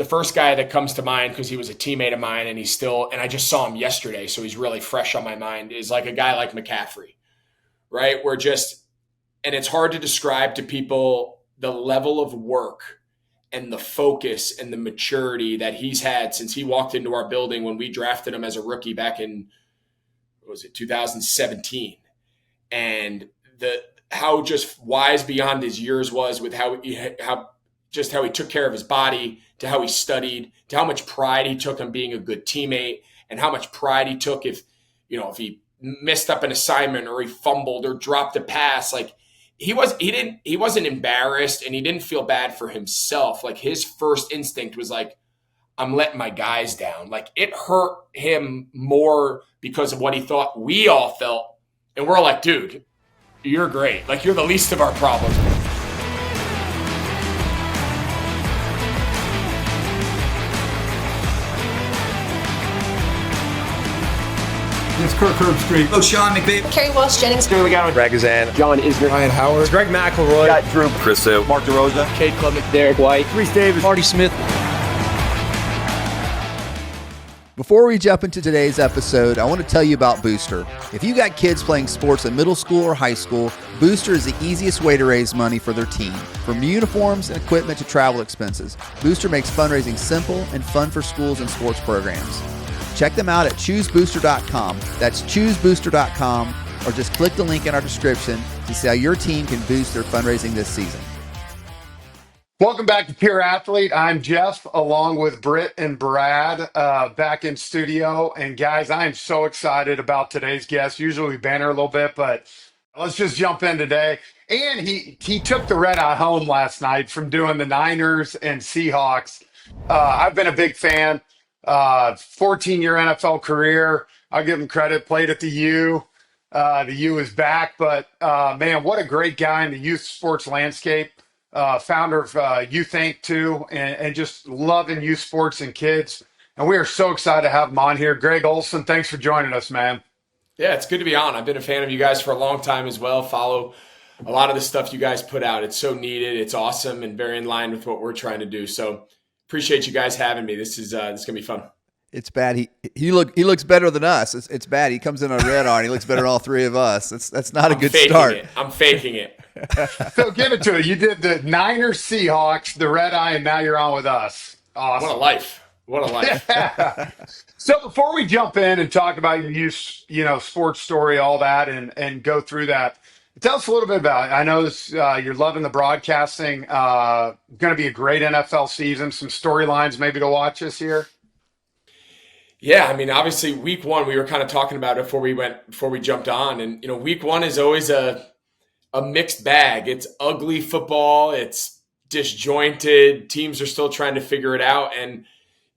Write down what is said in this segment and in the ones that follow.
first guy that comes to mind, because he was a teammate of mine and and I just saw him yesterday, so he's really fresh on my mind, is like a guy like McCaffrey, right? And it's hard to describe to people the level of work and the focus and the maturity that he's had since he walked into our building when we drafted him as a rookie back in, 2017. And how just wise beyond his years was with how he took care of his body, to how he studied, to how much pride he took in being a good teammate, and how much pride he took if he messed up an assignment or he fumbled or dropped a pass. Like he wasn't embarrassed, and he didn't feel bad for himself. Like his first instinct was like, I'm letting my guys down. Like it hurt him more because of what he thought we all felt. And we're like, dude, you're great. Like you're the least of our problems. It's Kirk Herbstreit. Oh, Sean McVay. Kerry Walsh Jennings. Sterling Gallagher. Ragazan. John Isner. Ryan Howard. Greg McElroy. Scott Drew. Chris Sale. Mark DeRosa. Cade Klubnik. Derek White. Reese Davis. Marty Smith. Before we jump into today's episode, I want to tell you about Booster. If you got kids playing sports in middle school or high school, Booster is the easiest way to raise money for their team. From uniforms and equipment to travel expenses, Booster makes fundraising simple and fun for schools and sports programs. Check them out at choosebooster.com. That's choosebooster.com, or just click the link in our description to see how your team can boost their fundraising this season. Welcome back to Pure Athlete. I'm Jeff, along with Britt and Brad, back in studio. And guys, I am so excited about today's guest. Usually we banter a little bit, but let's just jump in today. And he took the red eye home last night from doing the Niners and Seahawks. I've been a big fan. 14-year NFL career. I'll give him credit. Played at the U. The U is back, but man, what a great guy in the youth sports landscape. Founder of Youth Inc. too, and just loving youth sports and kids. And we are so excited to have him on here. Greg Olsen, thanks for joining us, man. Yeah, it's good to be on. I've been a fan of you guys for a long time as well. Follow a lot of the stuff you guys put out. It's so needed. It's awesome and very in line with what we're trying to do. So appreciate you guys having me. This is going to be fun. It's bad. He looks better than us. It's bad. He comes in on red on. He looks better than all three of us. That's not a good start. I'm faking it. So give it to it. You did the Niners, Seahawks, the red eye, and now you're on with us. Awesome. What a life. What a life. Yeah. So before we jump in and talk about your youth, sports story, all that, and go through that, tell us a little bit about it. I know this, you're loving the broadcasting. Going to be a great NFL season. Some storylines maybe to watch this year. Yeah, I mean, obviously, week one, we were kind of talking about it before we jumped on, and week one is always a mixed bag. It's ugly football. It's disjointed. Teams are still trying to figure it out, and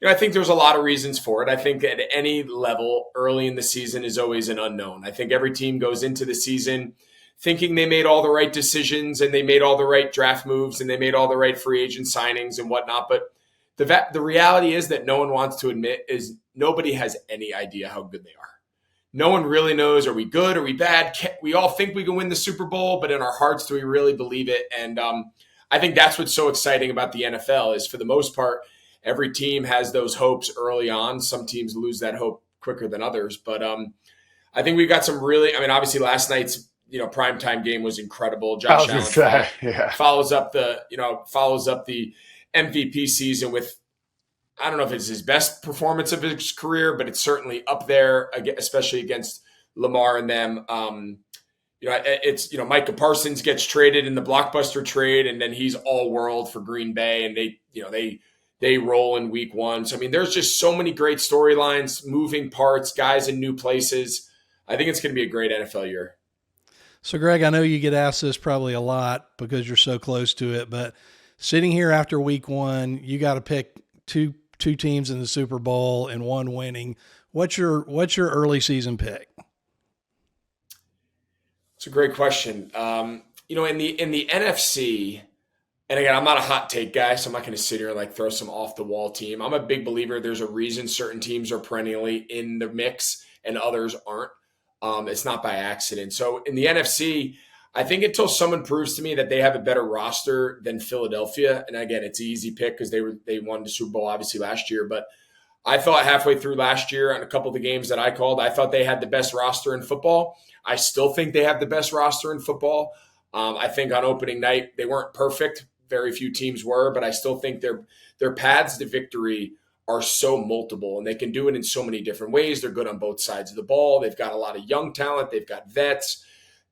I think there's a lot of reasons for it. I think at any level, early in the season is always an unknown. I think every team goes into the season thinking they made all the right decisions and they made all the right draft moves and they made all the right free agent signings and whatnot, but the reality is that no one wants to admit is nobody has any idea how good they are. No one really knows, are we good, are we bad? We all think we can win the Super Bowl, but in our hearts, do we really believe it? And I think that's what's so exciting about the NFL is for the most part, every team has those hopes early on. Some teams lose that hope quicker than others. But I think we've got some obviously last night's primetime game was incredible. Josh Allen follows up the MVP season with, I don't know if it's his best performance of his career, but it's certainly up there, especially against Lamar and them. Micah Parsons gets traded in the blockbuster trade, and then he's all world for Green Bay, and they roll in week one. So, there's just so many great storylines, moving parts, guys in new places. I think it's going to be a great NFL year. So, Greg, I know you get asked this probably a lot because you're so close to it, but sitting here after week one, you got to pick two teams in the Super Bowl and one winning. What's your early season pick? It's a great question. In the NFC, and again, I'm not a hot take guy, so I'm not going to sit here and throw some off the wall team. I'm a big believer there's a reason certain teams are perennially in the mix and others aren't. It's not by accident. So in the NFC, I think until someone proves to me that they have a better roster than Philadelphia, and again, it's an easy pick because they won the Super Bowl obviously last year, but I thought halfway through last year on a couple of the games that I called, I thought they had the best roster in football. I still think they have the best roster in football. I think on opening night, they weren't perfect. Very few teams were, but I still think their paths to victory are so multiple, and they can do it in so many different ways. They're good on both sides of the ball. They've got a lot of young talent. They've got vets.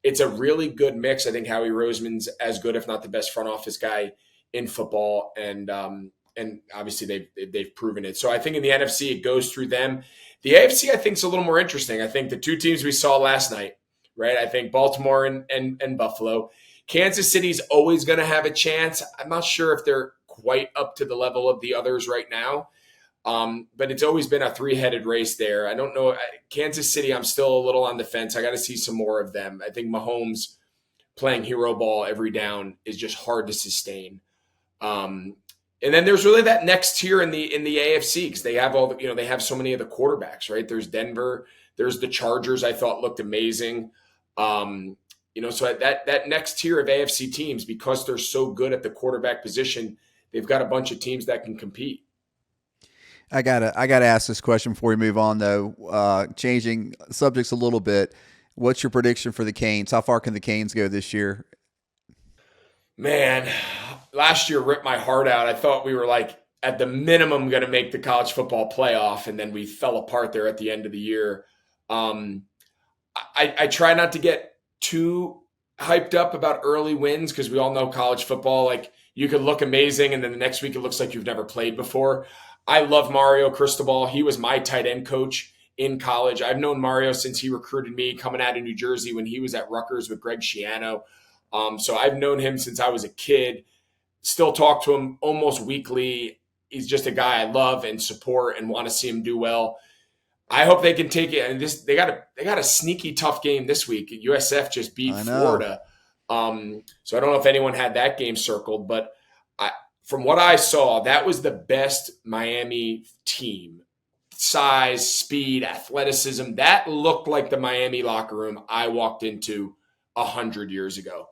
It's a really good mix. I think Howie Roseman's as good, if not the best front office guy in football. And obviously they've proven it. So I think in the NFC, it goes through them. The AFC, I think, is a little more interesting. I think the two teams we saw last night, right? I think Baltimore and Buffalo. Kansas City's always going to have a chance. I'm not sure if they're quite up to the level of the others right now. But it's always been a three-headed race there. I don't know. Kansas City, I'm still a little on the fence. I got to see some more of them. I think Mahomes playing hero ball every down is just hard to sustain. And then there's really that next tier in the AFC because they have they have so many of the quarterbacks, right? There's Denver, there's the Chargers. I thought looked amazing. So that next tier of AFC teams, because they're so good at the quarterback position, they've got a bunch of teams that can compete. I gotta ask this question before we move on, though. Changing subjects a little bit. What's your prediction for the Canes? How far can the Canes go this year? Man, last year ripped my heart out. I thought we were at the minimum going to make the college football playoff, and then we fell apart there at the end of the year. I try not to get too hyped up about early wins because we all know college football, you could look amazing, and then the next week it looks like you've never played before. I love Mario Cristobal. He was my tight end coach in college. I've known Mario since he recruited me coming out of New Jersey when he was at Rutgers with Greg Schiano. So I've known him since I was a kid. Still talk to him almost weekly. He's just a guy I love and support and want to see him do well. I hope they can take it. And they got a sneaky tough game this week. USF just beat Florida. So I don't know if anyone had that game circled, but from what I saw, that was the best Miami team. Size, speed, athleticism. That looked like the Miami locker room I walked into 100 years ago.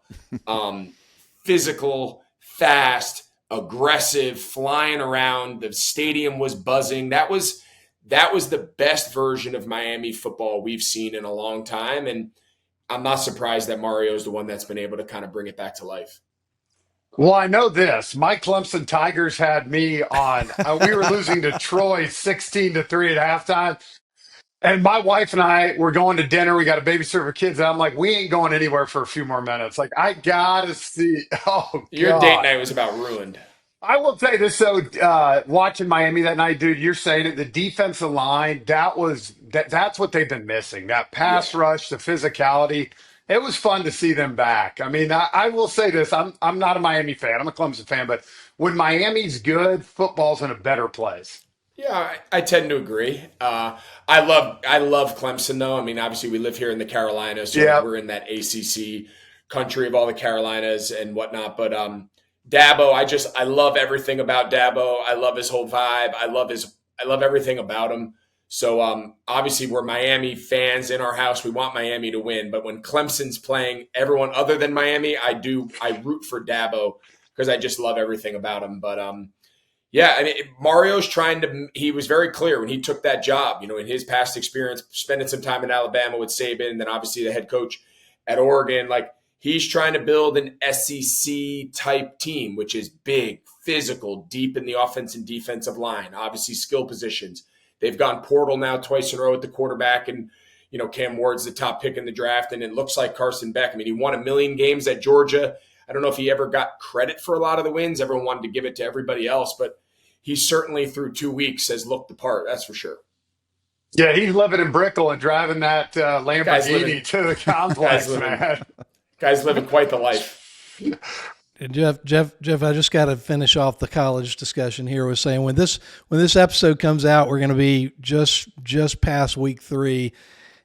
Physical, fast, aggressive, flying around. The stadium was buzzing. That was the best version of Miami football we've seen in a long time. And I'm not surprised that Mario is the one that's been able to kind of bring it back to life. Well, I know this. My Clemson Tigers had me on. We were losing to Troy 16-3 at halftime. And my wife and I were going to dinner. We got a babysitter for kids. And I'm like, we ain't going anywhere for a few more minutes. I got to see. Oh, Your date God. night was about ruined. I will say this, though, watching Miami that night, dude, you're saying it. The defensive line, that's what they've been missing. That pass rush, the physicality. It was fun to see them back. I mean, I will say this. I'm not a Miami fan. I'm a Clemson fan. But when Miami's good, football's in a better place. Yeah, I tend to agree. I love Clemson, though. I mean, obviously, we live here in the Carolinas, so we're in that ACC country of all the Carolinas and whatnot. But Dabo, I love everything about Dabo. I love his whole vibe. I love everything about him. So obviously, we're Miami fans in our house. We want Miami to win. But when Clemson's playing everyone other than Miami, I root for Dabo because I just love everything about him. But yeah, I mean, Mario's he was very clear when he took that job, in his past experience, spending some time in Alabama with Saban, and then obviously the head coach at Oregon, he's trying to build an SEC type team, which is big, physical, deep in the offense and defensive line, obviously skill positions. They've gone portal now twice in a row at the quarterback, and, Cam Ward's the top pick in the draft, and it looks like Carson Beck. I mean, he won 1,000,000 games at Georgia. I don't know if he ever got credit for a lot of the wins. Everyone wanted to give it to everybody else, but he certainly through 2 weeks has looked the part. That's for sure. Yeah, he's living in Brickell and driving that Lamborghini to the complex, man. Guy's living quite the life. And Jeff, I just got to finish off the college discussion here with saying when this episode comes out, we're going to be just past week 3,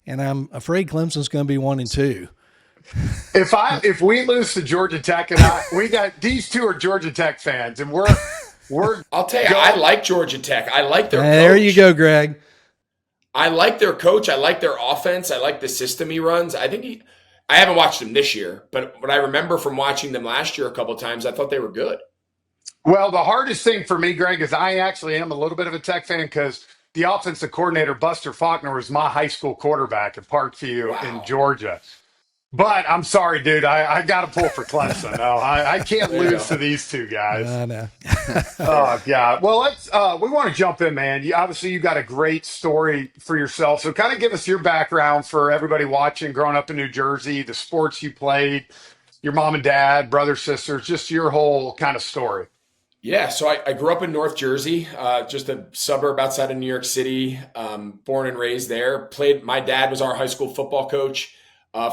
and I'm afraid Clemson's going to be 1-2. If we lose to Georgia Tech, these two are Georgia Tech fans, and we're I'll tell you, I like Georgia Tech. I like their coach. There you go, Greg. I like their coach. I like their offense. I like the system he runs. I think I haven't watched them this year, but what I remember from watching them last year a couple of times, I thought they were good. Well, the hardest thing for me, Greg, is I actually am a little bit of a Tech fan because the offensive coordinator, Buster Faulkner, was my high school quarterback at Parkview in Wow. Georgia. But I'm sorry, dude. I got to pull for Clemson. No, I can't There you lose go. to these two guys. No. Oh, yeah. Well, we want to jump in, man. Obviously, you got a great story for yourself. So kind of give us your background for everybody watching, growing up in New Jersey, the sports you played, your mom and dad, brothers, sisters, just your whole kind of story. Yeah, so I grew up in North Jersey, just a suburb outside of New York City. Born and raised there. My dad was our high school football coach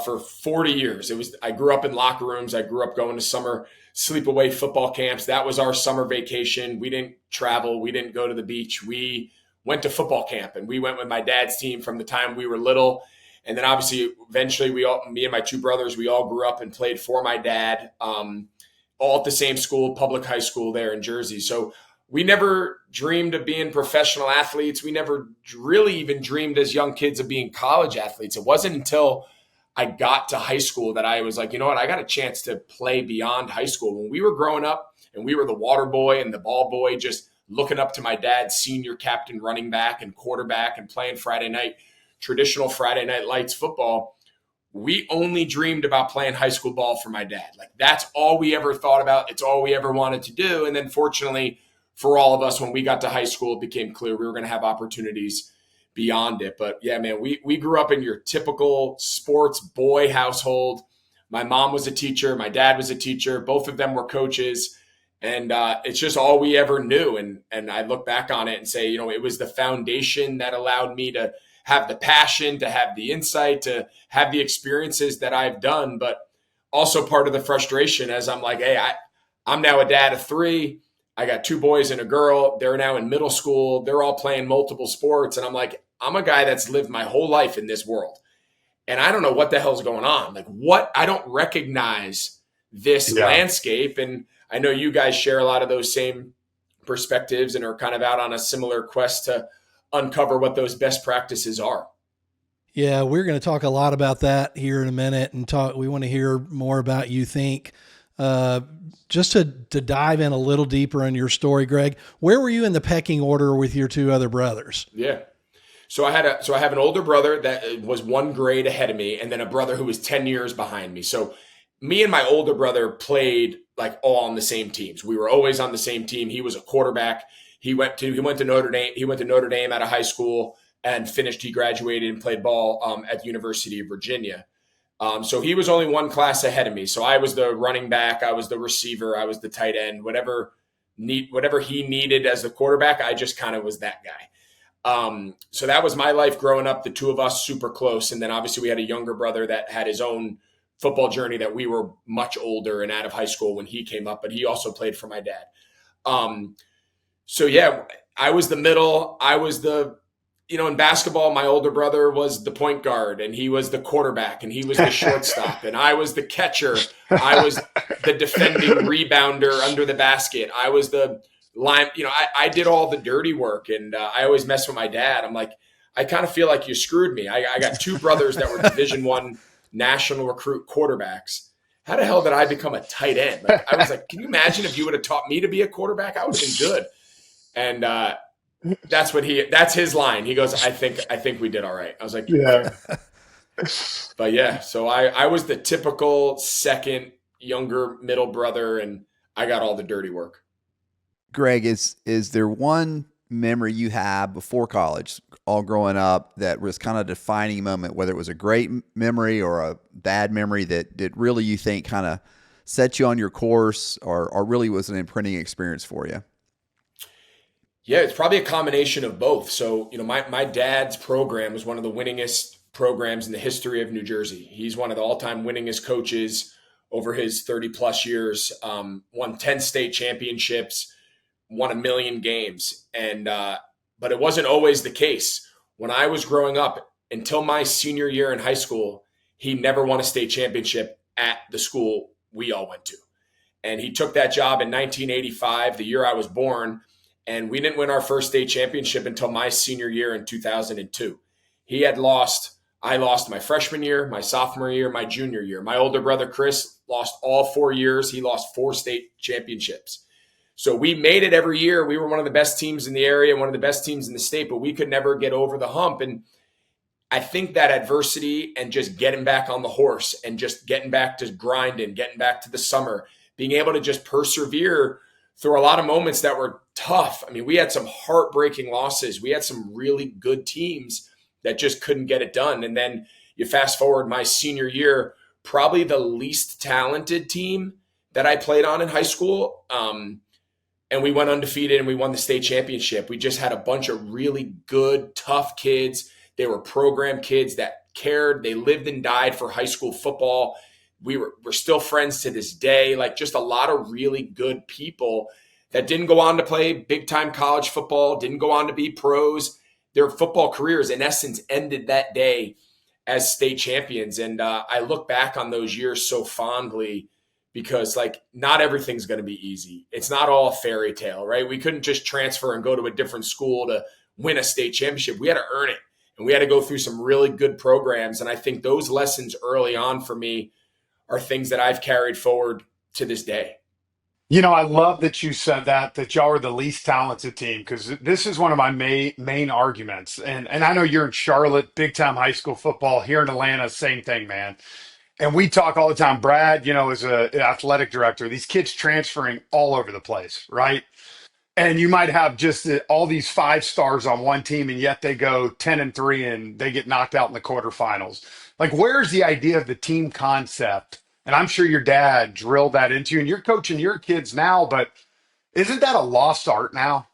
for 40 years. I grew up in locker rooms. I grew up going to summer sleepaway football camps. That was our summer vacation. We didn't travel. We didn't go to the beach. We went to football camp, and we went with my dad's team from the time we were little. And then obviously, eventually, me and my two brothers, we all grew up and played for my dad. All at the same school, public high school there in Jersey. So we never dreamed of being professional athletes. We never really even dreamed as young kids of being college athletes. It wasn't until I got to high school that I was like, you know what, I got a chance to play beyond high school. When we were growing up and we were the water boy and the ball boy, just looking up to my dad's senior captain running back and quarterback and playing traditional Friday night lights football, we only dreamed about playing high school ball for my dad. Like that's all we ever thought about. It's all we ever wanted to do. And then fortunately for all of us, when we got to high school, it became clear we were going to have opportunities beyond it. But yeah, man, we grew up in your typical sports boy household. My mom was a teacher. My dad was a teacher. Both of them were coaches. And it's just all we ever knew. And I look back on it and say, it was the foundation that allowed me to have the passion, to have the insight, to have the experiences that I've done, but also part of the frustration as I'm like, hey, I'm now a dad of three. I got two boys and a girl. They're now in middle school. They're all playing multiple sports. And I'm like, I'm a guy that's lived my whole life in this world. And I don't know what the hell's going on. Like I don't recognize this landscape. And I know you guys share a lot of those same perspectives and are kind of out on a similar quest to uncover what those best practices are. Yeah, we're going to talk a lot about that here in a minute we want to hear more about You Think. Just to dive in a little deeper in your story, Greg, where were you in the pecking order with your two other brothers? Yeah. So I have an older brother that was one grade ahead of me, and then a brother who was 10 years behind me. So me and my older brother played like all on the same teams. We were always on the same team. He was a quarterback. He went to Notre Dame. He went to Notre Dame out of high school and finished. He graduated and played ball at the University of Virginia. So he was only one class ahead of me. So I was the running back. I was the receiver. I was the tight end. Whatever he needed as the quarterback, I just kind of was that guy. So that was my life growing up. The two of us super close, and then obviously we had a younger brother that had his own football journey. That we were much older and out of high school when he came up, but he also played for my dad. So yeah, I was the middle. I was in basketball, my older brother was the point guard and he was the quarterback and he was the shortstop and I was the catcher. I was the defending rebounder under the basket. I was the line, I did all the dirty work and I always mess with my dad. I'm like, I kind of feel like you screwed me. I got two brothers that were Division I national recruit quarterbacks. How the hell did I become a tight end? Like, I was like, can you imagine if you would have taught me to be a quarterback? I would have been good. And that's his line. He goes, I think we did all right. I was like, Yeah. But yeah, so I was the typical second younger middle brother and I got all the dirty work. Greg, is there one memory you have before college, all growing up, that was kind of a defining moment, whether it was a great memory or a bad memory that really you think kind of set you on your course or really was an imprinting experience for you? Yeah, it's probably a combination of both. So, my dad's program was one of the winningest programs in the history of New Jersey. He's one of the all-time winningest coaches over his 30 plus years, won 10 state championships, won 1 million games. But it wasn't always the case. When I was growing up, until my senior year in high school, he never won a state championship at the school we all went to. And he took that job in 1985, the year I was born. And we didn't win our first state championship until my senior year in 2002. He had lost I lost my freshman year, my sophomore year, my junior year. My older brother, Chris, lost all 4 years. He lost 4 state championships. So we made it every year. We were one of the best teams in the area, one of the best teams in the state, but we could never get over the hump. And I think that adversity and just getting back on the horse and just getting back to grinding, getting back to the summer, being able to just persevere through a lot of moments that were tough. I mean, we had some heartbreaking losses. We had some really good teams that just couldn't get it done. And then you fast forward my senior year, probably the least talented team that I played on in high school. And we went undefeated and we won the state championship. We just had a bunch of really good, tough kids. They were program kids that cared. They lived and died for high school football. We're still friends to this day. Like, just a lot of really good people that didn't go on to play big time college football, didn't go on to be pros. Their football careers, in essence, ended that day as state champions. And I look back on those years so fondly because, like, not everything's going to be easy. It's not all fairy tale, right? We couldn't just transfer and go to a different school to win a state championship. We had to earn it, and we had to go through some really good programs. And I think those lessons early on for me are things that I've carried forward to this day. You know, I love that you said that y'all are the least talented team, because this is one of my main arguments. And I know you're in Charlotte, big time high school football. Here in Atlanta, same thing, man. And we talk all the time. Brad, you know, as an athletic director, these kids transferring all over the place, right? And you might have just all these 5 stars on one team, and yet they go 10-3 and they get knocked out in the quarterfinals. Like, where's the idea of the team concept? And I'm sure your dad drilled that into you, and you're coaching your kids now, but isn't that a lost art now?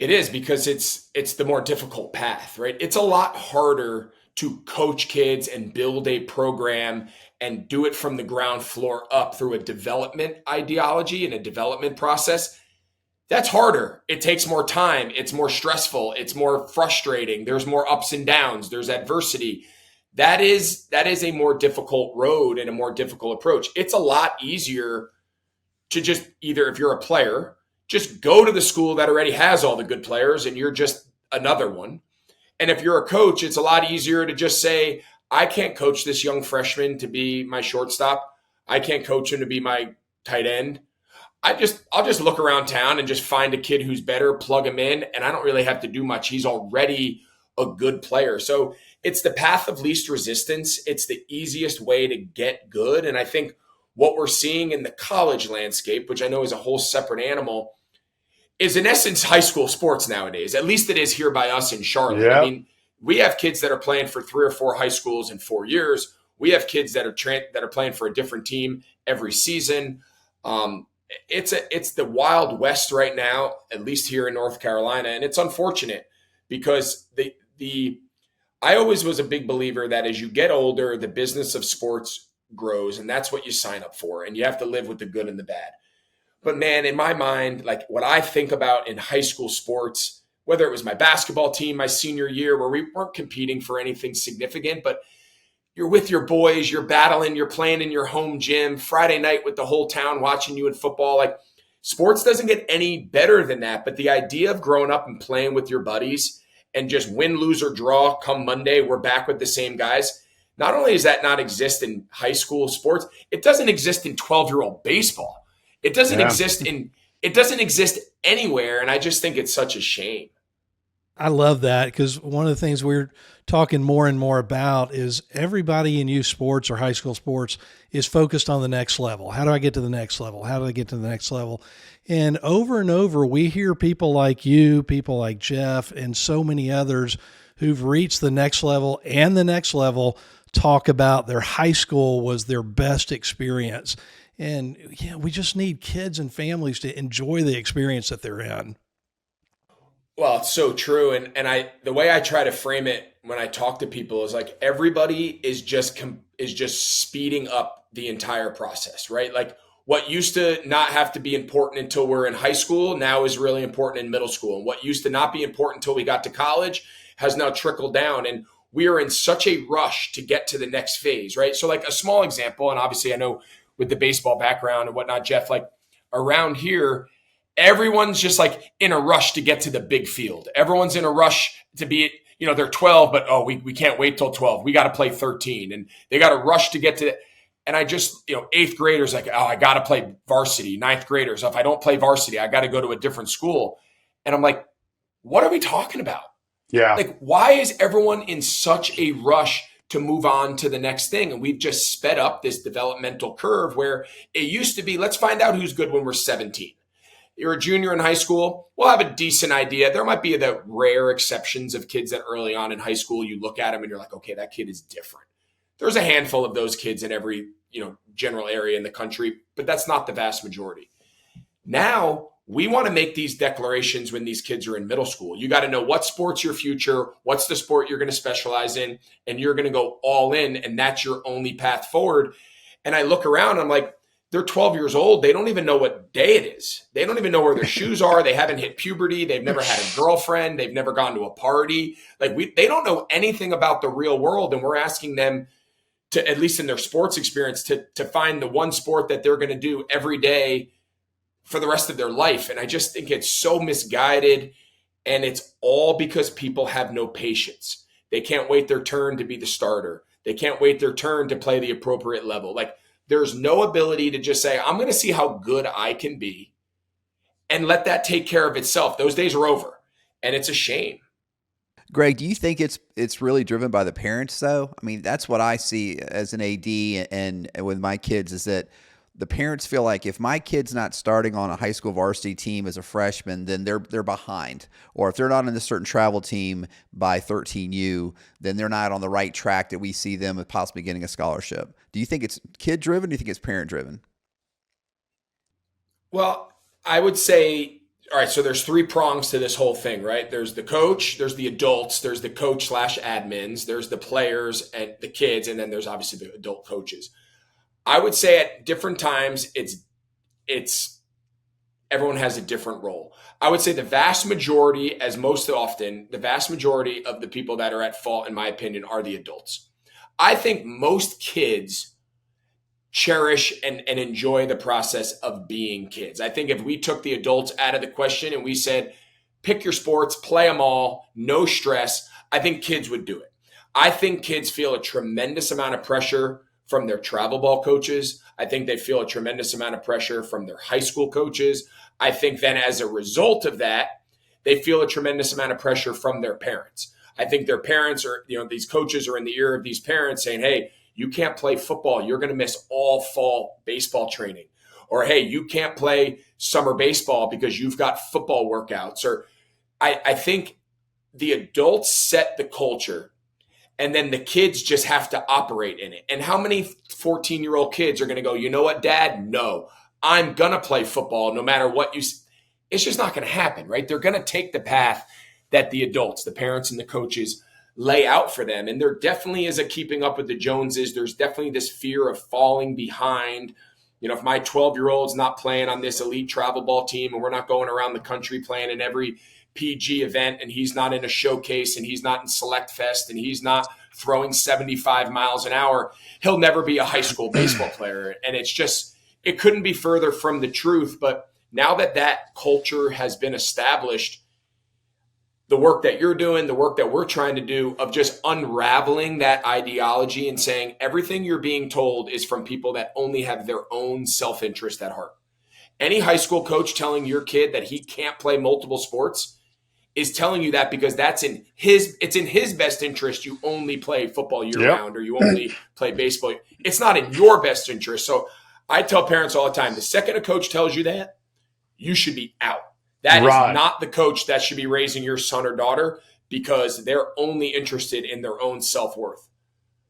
It is, because it's the more difficult path, right? It's a lot harder to coach kids and build a program and do it from the ground floor up through a development ideology and a development process. That's harder. It takes more time. It's more stressful. It's more frustrating. There's more ups and downs. There's adversity. That is a more difficult road and a more difficult approach. It's a lot easier to just, either if you're a player, just go to the school that already has all the good players and you're just another one. And if you're a coach, it's a lot easier to just say, I can't coach this young freshman to be my shortstop. I can't coach him to be my tight end. I'll just look around town and just find a kid who's better, plug him in, and I don't really have to do much. He's already a good player. So it's the path of least resistance. It's the easiest way to get good. And I think what we're seeing in the college landscape, which I know is a whole separate animal, is in essence high school sports nowadays. At least it is here by us in Charlotte. Yeah. I mean, we have kids that are playing for 3 or 4 high schools in 4 years. We have kids that are playing for a different team every season. It's the Wild West right now, at least here in North Carolina, and it's unfortunate because I always was a big believer that as you get older, the business of sports grows, and that's what you sign up for, and you have to live with the good and the bad. But man, in my mind, like what I think about in high school sports, whether it was my basketball team my senior year where we weren't competing for anything significant, but you're with your boys, you're battling, you're playing in your home gym, Friday night with the whole town watching you in football. Like, sports doesn't get any better than that. But the idea of growing up and playing with your buddies and just win, lose, or draw, come Monday, we're back with the same guys. Not only does that not exist in high school sports, it doesn't exist in 12-year-old baseball. It doesn't exist anywhere. And I just think it's such a shame. I love that, because one of the things we're talking more and more about is everybody in youth sports or high school sports is focused on the next level. How do I get to the next level? How do I get to the next level? And over, we hear people like you, people like Jeff, and so many others who've reached the next level and the next level talk about their high school was their best experience. And yeah, we just need kids and families to enjoy the experience that they're in. Well, it's so true. And the way I try to frame it when I talk to people is like, everybody is just speeding up the entire process, right? Like, what used to not have to be important until we're in high school now is really important in middle school. And what used to not be important until we got to college has now trickled down. And we are in such a rush to get to the next phase, right? So like a small example, and obviously I know with the baseball background and whatnot, Jeff, like around here, everyone's just like in a rush to get to the big field. Everyone's in a rush to be, they're 12, but we can't wait till 12. We got to play 13, and they got to rush to get to it. And I just, eighth graders like, I got to play varsity. Ninth graders, if I don't play varsity, I got to go to a different school. And I'm like, what are we talking about? Yeah. Like, why is everyone in such a rush to move on to the next thing? And we've just sped up this developmental curve where it used to be, let's find out who's good when we're 17. You're a junior in high school, we'll have a decent idea. There might be the rare exceptions of kids that early on in high school, you look at them and you're like, okay, that kid is different. There's a handful of those kids in every, general area in the country, but that's not the vast majority. Now, we want to make these declarations when these kids are in middle school. You got to know what sport's your future, what's the sport you're going to specialize in, and you're going to go all in, and that's your only path forward. And I look around, I'm like, they're 12 years old. They don't even know what day it is. They don't even know where their shoes are. They haven't hit puberty. They've never had a girlfriend. They've never gone to a party. They don't know anything about the real world, and we're asking them to, at least in their sports experience, to find the one sport that they're going to do every day for the rest of their life. And I just think it's so misguided, and it's all because people have no patience. They can't wait their turn to be the starter. They can't wait their turn to play the appropriate level. There's no ability to just say, I'm going to see how good I can be and let that take care of itself. Those days are over, and it's a shame. Greg, do you think it's really driven by the parents, though? I mean, that's what I see as an AD and with my kids, is that the parents feel like if my kid's not starting on a high school varsity team as a freshman, then they're behind. Or if they're not on a certain travel team by 13U, then they're not on the right track that we see them possibly getting a scholarship. Do you think it's kid-driven? Do you think it's parent-driven? Well, I would say, all right, so there's three prongs to this whole thing, right? There's the coach, there's the adults, there's the coach/admins, there's the players and the kids, and then there's obviously the adult coaches. I would say at different times, it's everyone has a different role. I would say the vast majority of the people that are at fault, in my opinion, are the adults. I think most kids cherish and enjoy the process of being kids. I think if we took the adults out of the question and we said, pick your sports, play them all, no stress, I think kids would do it. I think kids feel a tremendous amount of pressure from their travel ball coaches. I think they feel a tremendous amount of pressure from their high school coaches. I think then as a result of that, they feel a tremendous amount of pressure from their parents. I think their parents are, these coaches are in the ear of these parents saying, hey, you can't play football. You're going to miss all fall baseball training. Or, hey, you can't play summer baseball because you've got football workouts. Or I think the adults set the culture, and then the kids just have to operate in it. And how many 14-year-old kids are going to go, you know what, Dad? No, I'm going to play football no matter what you – it's just not going to happen, right? They're going to take the path that the adults, the parents and the coaches lay out for them. And there definitely is a keeping up with the Joneses. There's definitely this fear of falling behind. If my 12-year-old's not playing on this elite travel ball team and we're not going around the country playing in every PG event, and he's not in a showcase, and he's not in Select Fest, and he's not throwing 75 miles an hour, he'll never be a high school baseball player. And it couldn't be further from the truth. But now that culture has been established, the work that you're doing, the work that we're trying to do of just unraveling that ideology and saying everything you're being told is from people that only have their own self-interest at heart. Any high school coach telling your kid that he can't play multiple sports is telling you that because it's in his best interest you only play football year-round or you only play baseball. It's not in your best interest. So I tell parents all the time, the second a coach tells you that, you should be out. That is not the coach that should be raising your son or daughter because they're only interested in their own self-worth.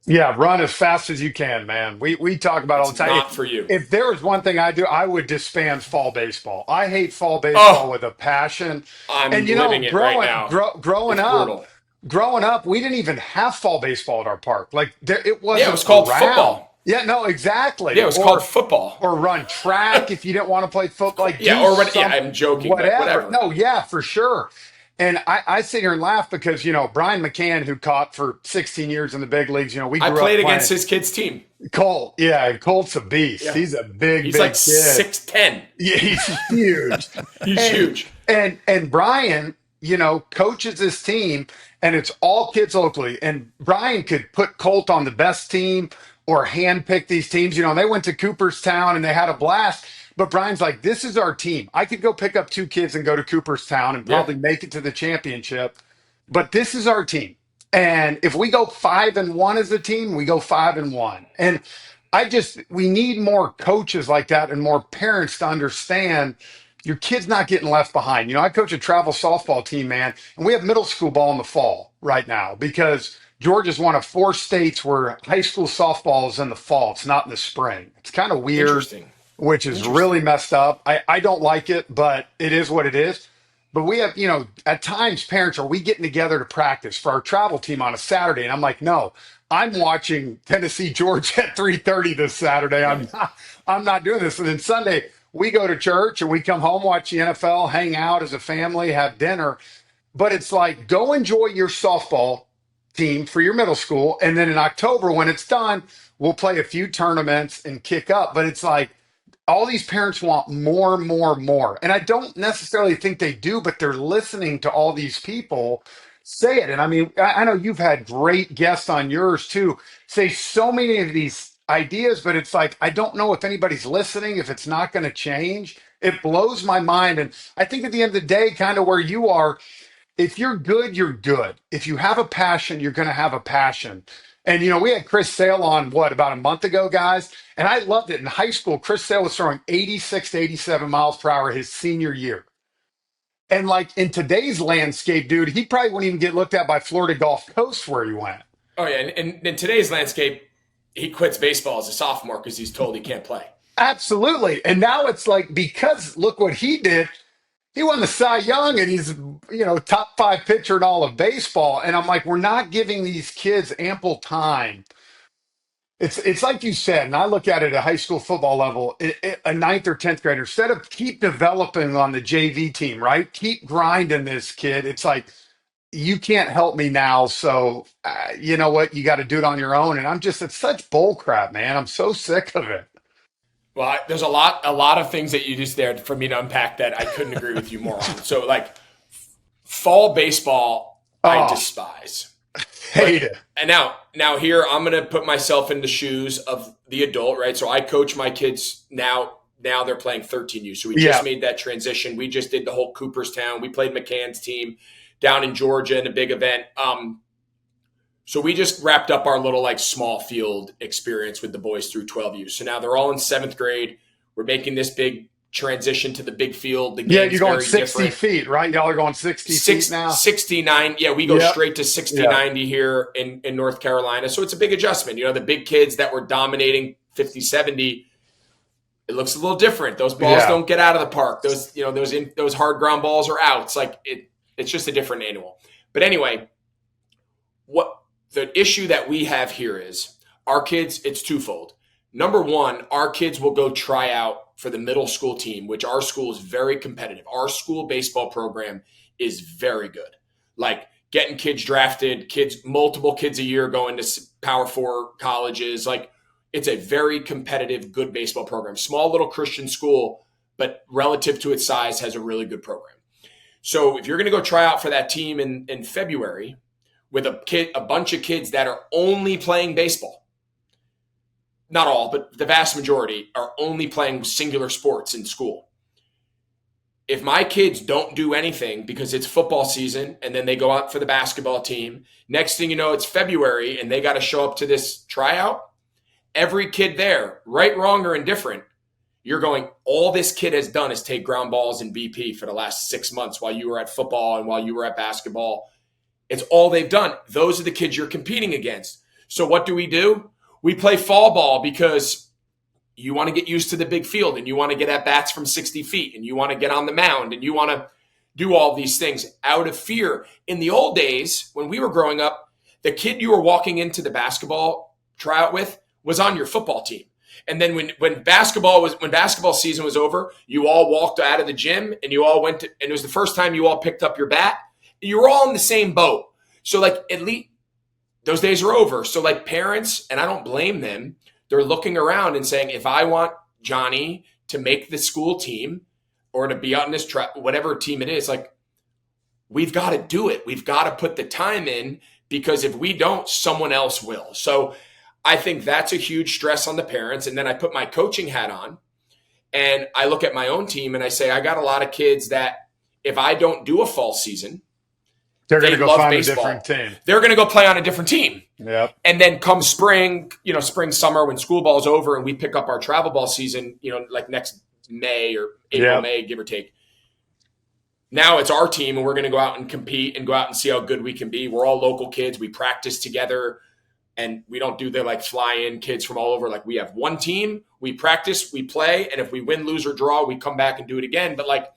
Yeah, run as fast as you can, man. We talk about it all the time. Not for you. If there was one thing I do, I would disband fall baseball. I hate fall baseball with a passion. I'm living it right now. Growing up, we didn't even have fall baseball at our park. It wasn't. Yeah, it was called football. Yeah, no, exactly. Yeah, it was called football. Or run track if you didn't want to play football. I'm joking. Whatever. No, yeah, for sure. And I sit here and laugh because, Brian McCann, who caught for 16 years in the big leagues, I played against his kid's team. Colt, yeah, Colt's a beast. Yeah. He's a big like kid. 6'10". Yeah, he's huge. Huge. And Brian coaches this team, and it's all kids locally. And Brian could put Colt on the best team or handpick these teams. They went to Cooperstown and they had a blast. But Brian's like, this is our team. I could go pick up two kids and go to Cooperstown and Yeah. probably make it to the championship. But this is our team. And if we go 5-1 as a team, we go 5-1. And we need more coaches like that and more parents to understand your kid's not getting left behind. I coach a travel softball team, man, and we have middle school ball in the fall right now because Georgia's one of 4 states where high school softball is in the fall. It's not in the spring. It's kind of weird, Interesting. which is really Interesting. messed up. I don't like it, but it is what it is. But we have, at times parents are we getting together to practice for our travel team on a Saturday, and I'm like, no, I'm watching Tennessee Georgia at 3:30 this Saturday. Right. I'm not doing this. And then Sunday we go to church and we come home, watch the NFL, hang out as a family, have dinner. But it's like go enjoy your softball team for your middle school, and then in October when it's done, we'll play a few tournaments and kick up. But it's like all these parents want more, more, more. And I don't necessarily think they do, but they're listening to all these people say it. And I mean, I know you've had great guests on yours too, say so many of these ideas, but it's like, I don't know if anybody's listening, if it's not going to change. It blows my mind. And I think at the end of the day, kind of where you are, if you're good, you're good. If you have a passion, you're going to have a passion. And we had Chris Sale on about a month ago, guys, and I loved it. In high school, Chris Sale was throwing 86 to 87 miles per hour his senior year. And like in today's landscape, dude, he probably wouldn't even get looked at by Florida Gulf Coast where he went. Oh yeah, and in today's landscape, he quits baseball as a sophomore because he's told he can't play. Absolutely. And now it's like, because look what he did. He won the Cy Young and he's, top 5 pitcher in all of baseball. And I'm like, we're not giving these kids ample time. It's like you said, and I look at it at a high school football level, a ninth or 10th grader, instead of keep developing on the JV team, right? Keep grinding this kid. It's like, you can't help me now. So, you know what? You got to do it on your own. And it's such bull crap, man. I'm so sick of it. Well, there's a lot of things that you just there for me to unpack that I couldn't agree with you more on. So, like fall baseball, I Oh, despise. hate it. And now here I'm going to put myself in the shoes of the adult, right? So I coach my kids now. Now they're playing 13U. So we just Yeah. made that transition. We just did the whole Cooperstown. We played McCann's team down in Georgia in a big event. So we just wrapped up our little like small field experience with the boys through 12U. So now they're all in 7th grade. We're making this big transition to the big field. The Yeah, game's you're going very 60 different. feet, right? Y'all are going 60 feet now. 69. Yeah, we go Yep. straight to 60, Yeah. 90 here in North Carolina. So it's a big adjustment. The big kids that were dominating 50, 70, it looks a little different. Those balls Yeah. don't get out of the park. Those hard ground balls are outs. Like it's just a different animal. But anyway, what the issue that we have here is our kids, it's twofold. Number one, our kids will go try out for the middle school team, which our school is very competitive. Our school baseball program is very good. Like getting kids drafted, multiple kids a year going to Power 4 colleges. Like it's a very competitive, good baseball program. Small little Christian school, but relative to its size has a really good program. So if you're going to go try out for that team in February with a bunch of kids that are only playing baseball, not all, but the vast majority are only playing singular sports in school. If my kids don't do anything because it's football season and then they go out for the basketball team, next thing you know, it's February and they got to show up to this tryout. Every kid there, right, wrong, or indifferent, you're going, all this kid has done is take ground balls in BP for the last 6 months while you were at football and while you were at basketball. It's all they've done. Those are the kids you're competing against. So what do? We play fall ball because you want to get used to the big field and you want to get at bats from 60 feet and you want to get on the mound and you want to do all these things out of fear. In the old days, when we were growing up, the kid you were walking into the basketball tryout with was on your football team. And then when basketball season was over, you all walked out of the gym and you all went to, and it was the first time you all picked up your bat. You were all in the same boat. So like at least those days are over. So like parents, and I don't blame them, they're looking around and saying, if I want Johnny to make the school team or to be on this whatever team it is, like we've got to do it. We've got to put the time in, because if we don't, someone else will. So I think that's a huge stress on the parents. And then I put my coaching hat on and I look at my own team and I say, I got a lot of kids that if I don't do a fall season, They're going to they go love find baseball. a different team. They're going to go play on a different team. Yep. And then come spring, spring, summer, when school ball's over and we pick up our travel ball season, like next May or April, May, give or take. Now it's our team and we're going to go out and compete and go out and see how good we can be. We're all local kids. We practice together and we don't do the fly in kids from all over. We have one team, we practice, we play. And if we win, lose or draw, we come back and do it again. But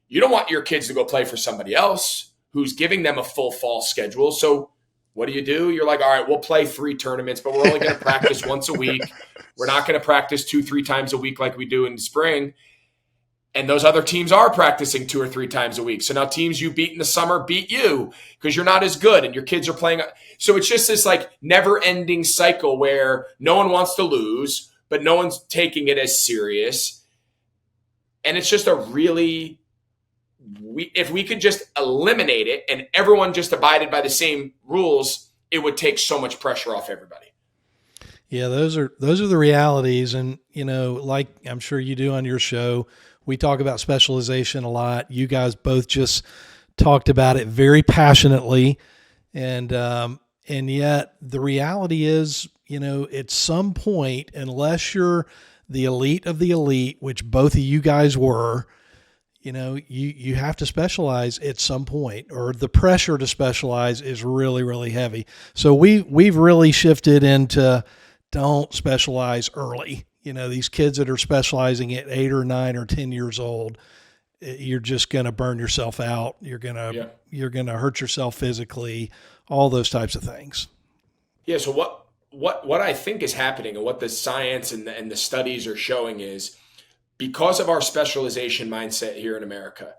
you don't want your kids to go play for somebody else who's giving them a full fall schedule. So what do? You're like, all right, we'll play 3 tournaments, but we're only going to practice once a week. We're not going to practice 2-3 times a week like we do in the spring. And those other teams are practicing 2 or 3 times a week. So now teams you beat in the summer beat you because you're not as good and your kids are playing. So it's just this never ending cycle where no one wants to lose, but no one's taking it as serious. And it's just if we could just eliminate it and everyone just abided by the same rules, it would take so much pressure off everybody. Yeah, those are the realities. And, like I'm sure you do on your show, we talk about specialization a lot. You guys both just talked about it very passionately. And yet the reality is, at some point, unless you're the elite of the elite, which both of you guys were, you have to specialize at some point, or the pressure to specialize is really, really heavy. So we've really shifted into don't specialize early. These kids that are specializing at 8 or 9 or 10 years old, you're just going to burn yourself out. You're going to hurt yourself physically, all those types of things. Yeah. So what I think is happening and what the science and the studies are showing is, because of our specialization mindset here in America,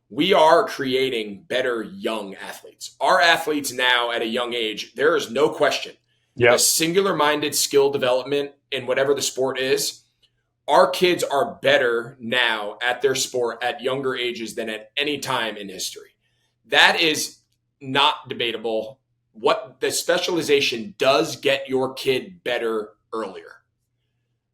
we are creating better young athletes. Our athletes now at a young age, there is no question. Yep. The singular-minded skill development in whatever the sport is, our kids are better now at their sport at younger ages than at any time in history. That is not debatable. What the specialization does get your kid better earlier.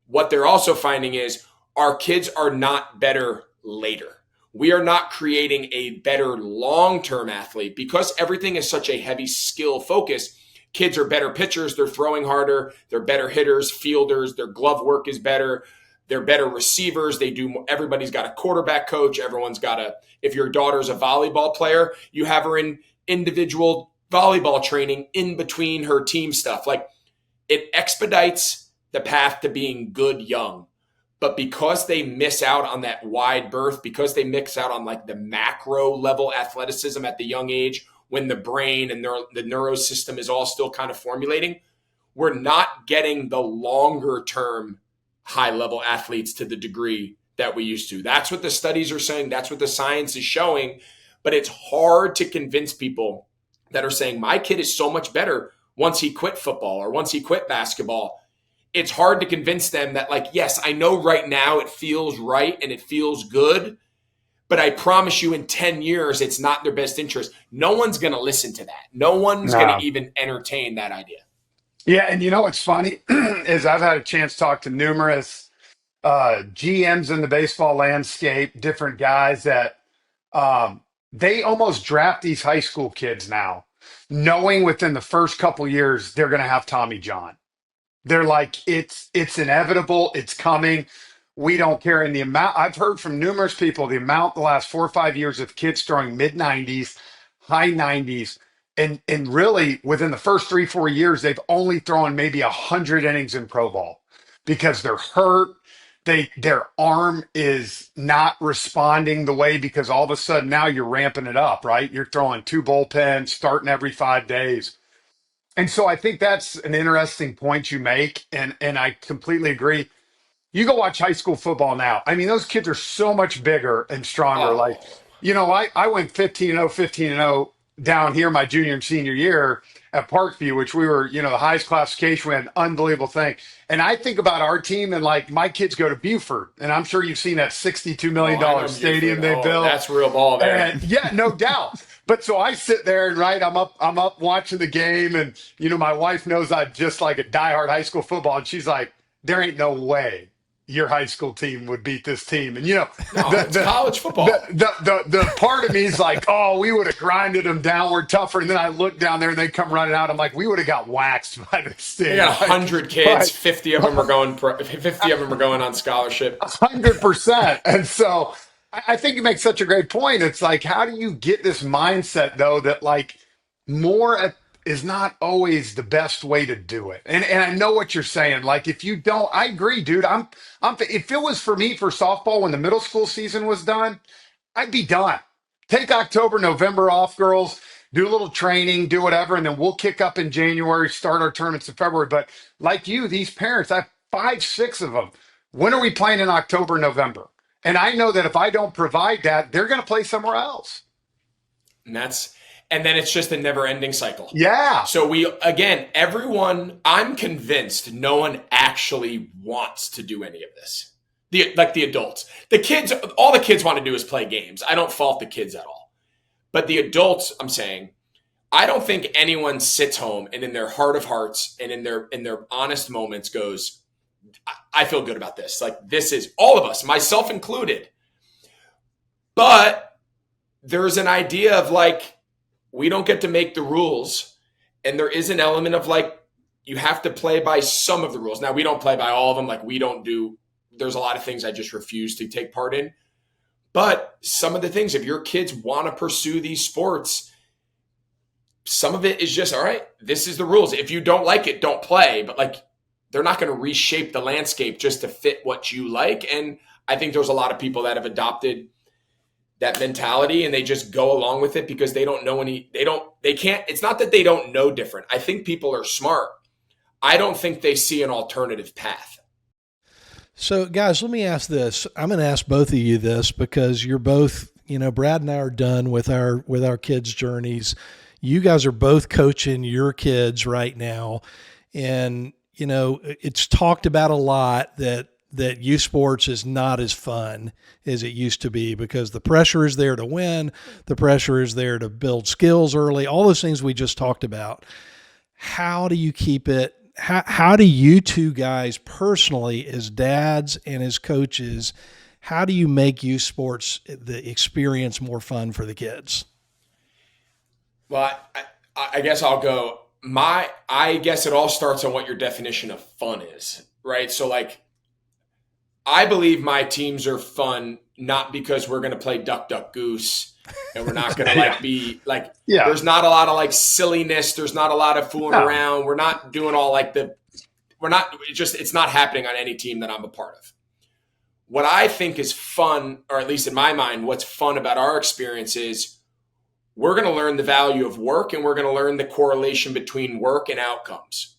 What they're also finding is our kids are not better later. We are not creating a better long-term athlete because everything is such a heavy skill focus. Kids are better pitchers. They're throwing harder. They're better hitters, fielders. Their glove work is better. They're better receivers. Everybody's got a quarterback coach. If your daughter's a volleyball player, you have her in individual volleyball training in between her team stuff. It expedites the path to being good young. But because they miss out on that wide berth, because they miss out on the macro level athleticism at the young age, when the brain and the neuro system is all still kind of formulating, we're not getting the longer term high level athletes to the degree that we used to. That's what the studies are saying. That's what the science is showing. But it's hard to convince people that are saying, my kid is so much better once he quit football or once he quit basketball. It's hard to convince them that yes, I know right now it feels right and it feels good, but I promise you in 10 years, it's not their best interest. No one's going to listen to that. No one's going to even entertain that idea. Yeah. And what's funny is I've had a chance to talk to numerous GMs in the baseball landscape, different guys that they almost draft these high school kids now, knowing within the first couple years, they're going to have Tommy John. They're like, it's inevitable. It's coming. We don't care. And the amount I've heard from numerous people, the last 4 or 5 years of kids throwing mid 90s, high 90s, and really within the first 3-4 years, they've only thrown maybe 100 innings in pro ball because they're hurt. Their arm is not responding the way, because all of a sudden now you're ramping it up, right? You're throwing 2 bullpens, starting every 5 days. And so I think that's an interesting point you make. And I completely agree. You go watch high school football now. I mean, those kids are so much bigger and stronger. Oh. I went 15-0 down here my junior and senior year at Parkview, which we were, the highest classification. We had an unbelievable thing. And I think about our team and my kids go to Buford. And I'm sure you've seen that $62 million stadium they built. That's real ball there. And, yeah, no doubt. But so I sit there and right, I'm up watching the game, and my wife knows I just like a diehard high school football, and she's like, "There ain't no way your high school team would beat this team." And No, the it's the college the football. the part of me is like, "Oh, we would have grinded them down. We're tougher." And then I look down there and they come running out. I'm like, "We would have got waxed by this They team." got Like, 100 kids, 50 of them are going 50 of them are going on scholarship. 100%. And so I think you make such a great point. It's like, how do you get this mindset though that like is not always the best way to do it? And I know what you're saying. Like if you don't, I agree, dude. If it was for me for softball when the middle school season was done, I'd be done. Take October, November off, girls. Do a little training, do whatever, and then we'll kick up in January, start our tournaments in February. But like you, these parents, I have 5, 6 of them. When are we playing in October, November? And I know that if I don't provide that, they're going to play somewhere else. And and then it's just a never ending cycle. Yeah. So I'm convinced no one actually wants to do any of this. The adults, all the kids want to do is play games. I don't fault the kids at all. But the adults, I'm saying, I don't think anyone sits home and in their heart of hearts and in their honest moments goes, I feel good about this. Like this is all of us, myself included. But there's an idea of like, we don't get to make the rules. And there is an element of like, you have to play by some of the rules. Now, we don't play by all of them. Like there's a lot of things I just refuse to take part in. But some of the things, if your kids want to pursue these sports, some of it is just, all right, this is the rules. If you don't like it, don't play. But like, they're not going to reshape the landscape just to fit what you like. And I think there's a lot of people that have adopted that mentality and they just go along with it because they don't know it's not that they don't know different. I think people are smart. I don't think they see an alternative path. So, guys, let me ask this. I'm going to ask both of you this because you're both, Brad and I are done with our kids' journeys. You guys are both coaching your kids right now. And, it's talked about a lot that youth sports is not as fun as it used to be because the pressure is there to win. The pressure is there to build skills early, all those things we just talked about. How do you keep it? How do you two guys personally, as dads and as coaches, how do you make youth sports, the experience, more fun for the kids? Well, I guess I'll go. I guess it all starts on what your definition of fun is, right? So like, I believe my teams are fun, not because we're going to play duck, duck, goose and we're not going to like be like, there's not a lot of like silliness. There's not a lot of fooling around. We're not doing all like it's not happening on any team that I'm a part of. What I think is fun, or at least in my mind, what's fun about our experience is we're going to learn the value of work and we're going to learn the correlation between work and outcomes.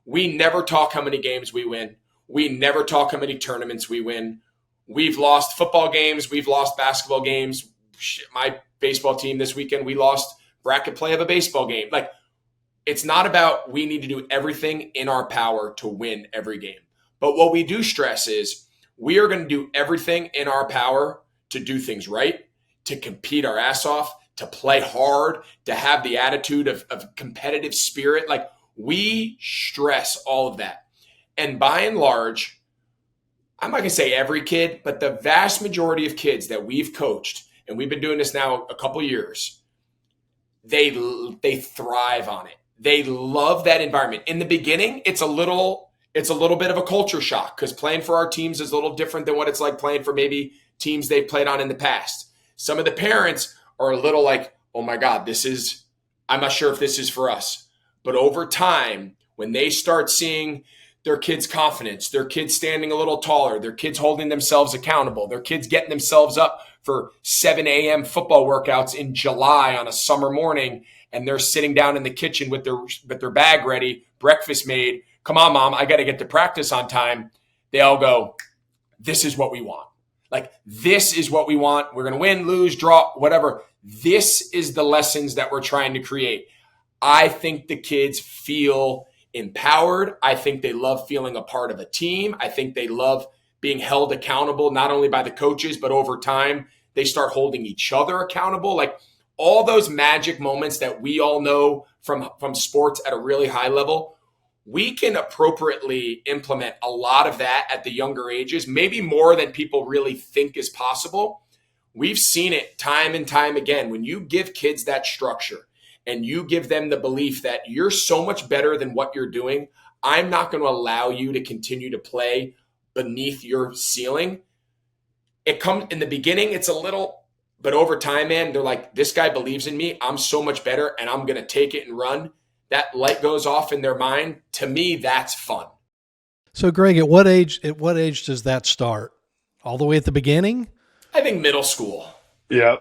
We never talk how many games we win. We never talk how many tournaments we win. We've lost football games. We've lost basketball games. My baseball team this weekend, we lost bracket play of a baseball game. Like, it's not about we need to do everything in our power to win every game. But what we do stress is we are going to do everything in our power to do things right, to compete our ass off, to play hard, to have the attitude of competitive spirit. Like, we stress all of that. And by and large, I'm not going to say every kid, but the vast majority of kids that we've coached, and we've been doing this now a couple years, they thrive on it. They love that environment. In the beginning, it's a little bit of a culture shock because playing for our teams is a little different than what it's like playing for maybe teams they've played on in the past. Some of the parents are a little like, oh my God, I'm not sure if this is for us. But over time, when they start seeing their kids' confidence, their kids standing a little taller, their kids holding themselves accountable, their kids getting themselves up for 7 a.m. football workouts in July on a summer morning, and they're sitting down in the kitchen with their bag ready, breakfast made. Come on, Mom, I got to get to practice on time. They all go, this is what we want. Like, this is what we want. We're going to win, lose, draw, whatever. This is the lessons that we're trying to create. I think the kids feel empowered. I think they love feeling a part of a team. I think they love being held accountable, not only by the coaches, but over time, they start holding each other accountable. Like, all those magic moments that we all know from sports at a really high level, we can appropriately implement a lot of that at the younger ages, maybe more than people really think is possible. We've seen it time and time again. When you give kids that structure and you give them the belief that you're so much better than what you're doing, I'm not going to allow you to continue to play beneath your ceiling. It comes in the beginning, it's a little, but over time, man, they're like, this guy believes in me. I'm so much better and I'm going to take it and run. That light goes off in their mind. To me, that's fun. So, Greg, at what age does that start? All the way at the beginning? I think middle school. Yeah.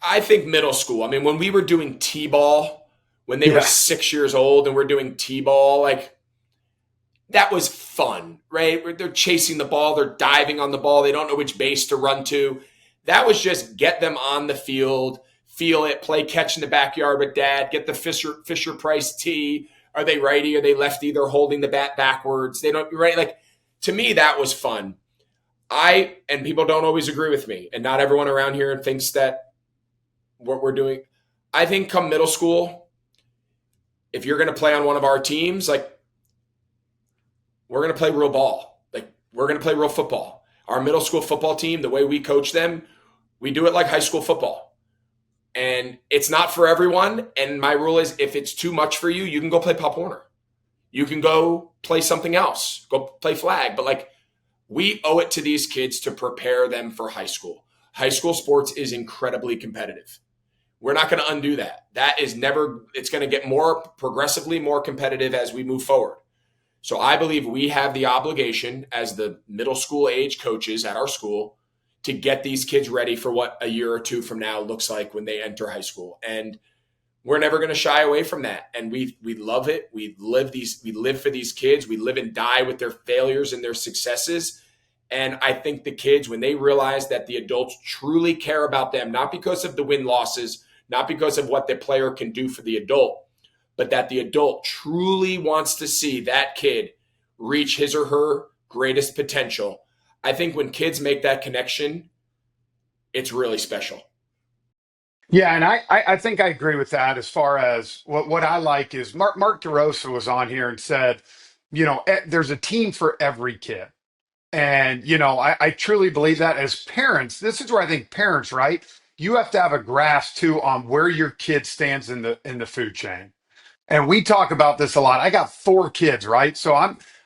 I think middle school. I mean, when we were doing T-ball, when they were 6 years old and we're doing T-ball, like that was fun, right? They're chasing the ball, they're diving on the ball, they don't know which base to run to. That was just get them on the field, feel it, play catch in the backyard with dad, get the Fisher Price tee. Are they righty? Are they lefty? They're holding the bat backwards. They don't, right? Like, to me, that was fun. And people don't always agree with me, and not everyone around here thinks that what we're doing. I think come middle school, if you're going to play on one of our teams, like, we're going to play real ball. Like, we're going to play real football. Our middle school football team, the way we coach them, we do it like high school football. And it's not for everyone. And my rule is, if it's too much for you, you can go play Pop Warner. You can go play something else. Go play flag. But like, we owe it to these kids to prepare them for high school. High school sports is incredibly competitive. We're not going to undo that. It's going to get progressively more competitive as we move forward. So I believe we have the obligation as the middle school age coaches at our school to get these kids ready for what a year or two from now looks like when they enter high school. And we're never going to shy away from that. And we love it. We live for these kids. We live and die with their failures and their successes. And I think the kids, when they realize that the adults truly care about them, not because of the win-losses, not because of what the player can do for the adult, but that the adult truly wants to see that kid reach his or her greatest potential. I think when kids make that connection, it's really special. Yeah, and I think I agree with that. As far as what I like is Mark DeRosa was on here and said, there's a team for every kid. And, I truly believe that as parents, this is where I think parents, right? You have to have a grasp too on where your kid stands in the food chain. And we talk about this a lot. I got 4 kids, right? So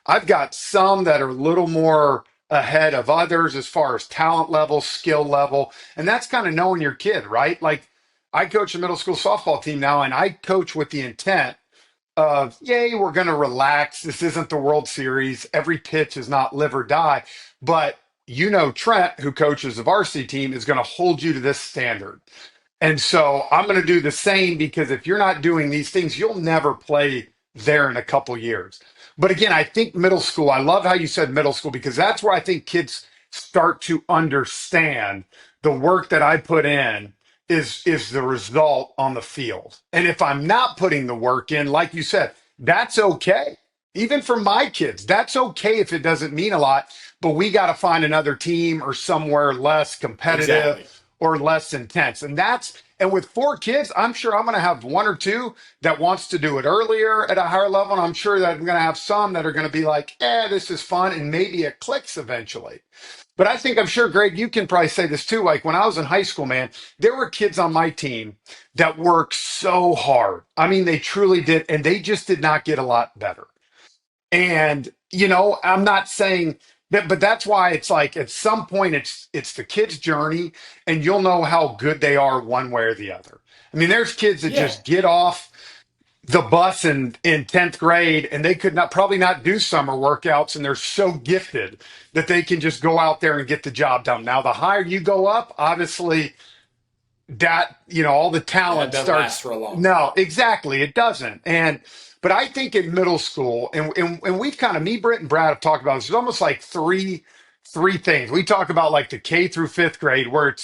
I've got some that are a little more ahead of others as far as talent level, skill level. And that's kind of knowing your kid, right? Like, I coach a middle school softball team now, and I coach with the intent of, yay, we're going to relax. This isn't the World Series. Every pitch is not live or die. But Trent, who coaches the varsity team, is going to hold you to this standard. And so I'm going to do the same, because if you're not doing these things, you'll never play there in a couple years. But again, I think middle school, I love how you said middle school, because that's where I think kids start to understand the work that I put in is the result on the field. And if I'm not putting the work in, like you said, that's okay. Even for my kids, that's okay if it doesn't mean a lot, but we got to find another team or somewhere less competitive. Exactly. Or less intense. And with 4 kids, I'm sure I'm going to have 1 or 2 that wants to do it earlier at a higher level. And I'm sure that I'm going to have some that are going to be like, this is fun. And maybe it clicks eventually. But I'm sure, Greg, you can probably say this too. Like, when I was in high school, man, there were kids on my team that worked so hard. I mean, they truly did. And they just did not get a lot better. And, I'm not saying that, but that's why it's like, at some point it's the kid's journey, and you'll know how good they are one way or the other. I mean, there's kids that Yeah. just get off the bus in 10th grade, and they could probably not do summer workouts, and they're so gifted that they can just go out there and get the job done. Now, the higher you go up, obviously, that all the talent That doesn't starts. last for a long time. No, exactly, it doesn't. But I think in middle school, and we've kind of, me, Britt, and Brad have talked about this. There's almost like three things we talk about, like the K through 5th grade, where it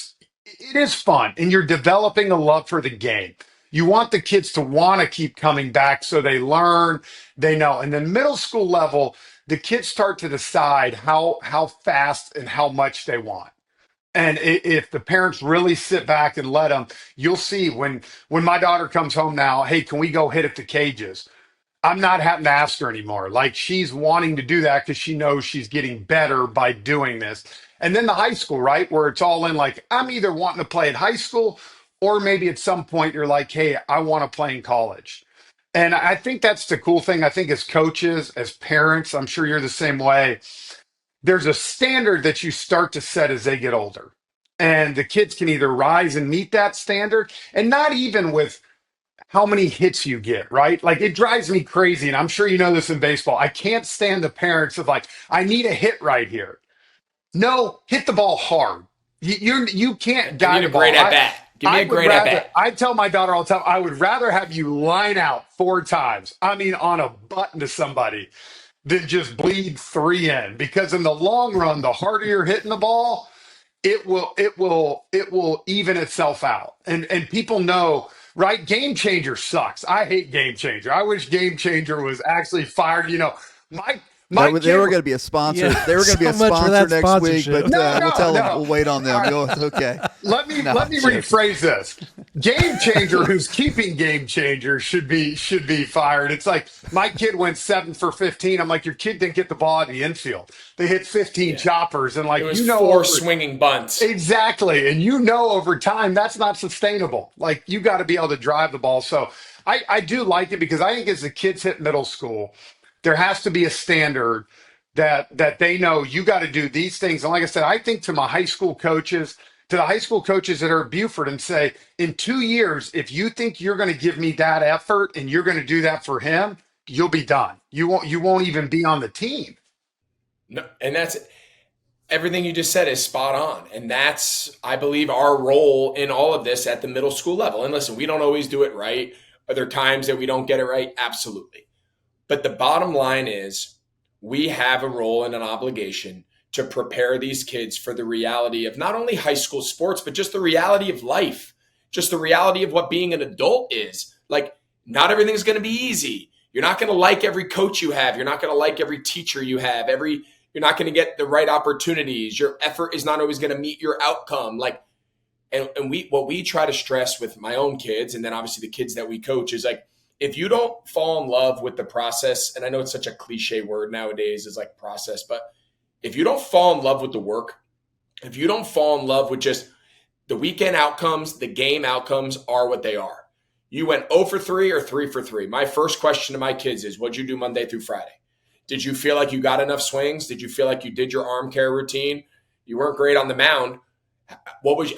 is fun and you're developing a love for the game. You want the kids to want to keep coming back, so they learn, they know. And then middle school level, the kids start to decide how fast and how much they want. And if the parents really sit back and let them, you'll see when my daughter comes home now, hey, can we go hit at the cages? I'm not having to ask her anymore. Like she's wanting to do that because she knows she's getting better by doing this. And then the high school, right? Where it's all in like, I'm either wanting to play at high school or maybe at some point you're like, hey, I want to play in college. And I think that's the cool thing. I think as coaches, as parents, I'm sure you're the same way. There's a standard that you start to set as they get older. And the kids can either rise and meet that standard and not even with how many hits you get, right? Like it drives me crazy. And I'm sure you know this in baseball. I can't stand the parents of like, I need a hit right here. No, hit the ball hard. You can't Give me guide a a great ball. at bat. Give me I a would great at rather, bat. I tell my daughter all the time, I would rather have you line out 4 times. I mean, on a button to somebody than just bleed 3 in. Because in the long run, the harder you're hitting the ball, it will even itself out. And people know, right? Game Changer sucks. I hate Game Changer. I wish Game Changer was actually fired. My That my they kid were going to be a sponsor. Yeah, They were going to be a so much for sponsor that next week, sponsorship. but no, we'll tell them. no. We'll wait on them. It's okay. Let me No, let me I'm joking. rephrase this. Game Changer, who's keeping Game Changer, should be fired. It's like my kid went 7 for 15. I'm like, your kid didn't get the ball in the infield. They hit 15 Yeah. choppers, and It like was four over swinging bunts. exactly, and over time that's not sustainable. Like you got to be able to drive the ball. So I do like it because I think as the kids hit middle school, there has to be a standard that they know you got to do these things. And like I said, I think to my high school coaches, to the high school coaches that are at Buford and say, in 2 years, if you think you're going to give me that effort and you're going to do that for him, you'll be done. You won't even be on the team. No, and that's everything you just said is spot on. And that's, I believe, our role in all of this at the middle school level. And listen, we don't always do it right. Are there times that we don't get it right? Absolutely. But the bottom line is we have a role and an obligation to prepare these kids for the reality of not only high school sports, but just the reality of life, just the reality of what being an adult is. Like, not everything's going to be easy. You're not going to like every coach you have. You're not going to like every teacher you have. You're not going to get the right opportunities. Your effort is not always going to meet your outcome. Like, and what we try to stress with my own kids, and then obviously the kids that we coach, is like, if you don't fall in love with the process, and I know it's such a cliche word nowadays, is like process, but if you don't fall in love with the work, if you don't fall in love with just the weekend outcomes, the game outcomes are what they are. You went 0 for 3 or 3 for 3. My first question to my kids is, what'd you do Monday through Friday? Did you feel like you got enough swings? Did you feel like you did your arm care routine? You weren't great on the mound.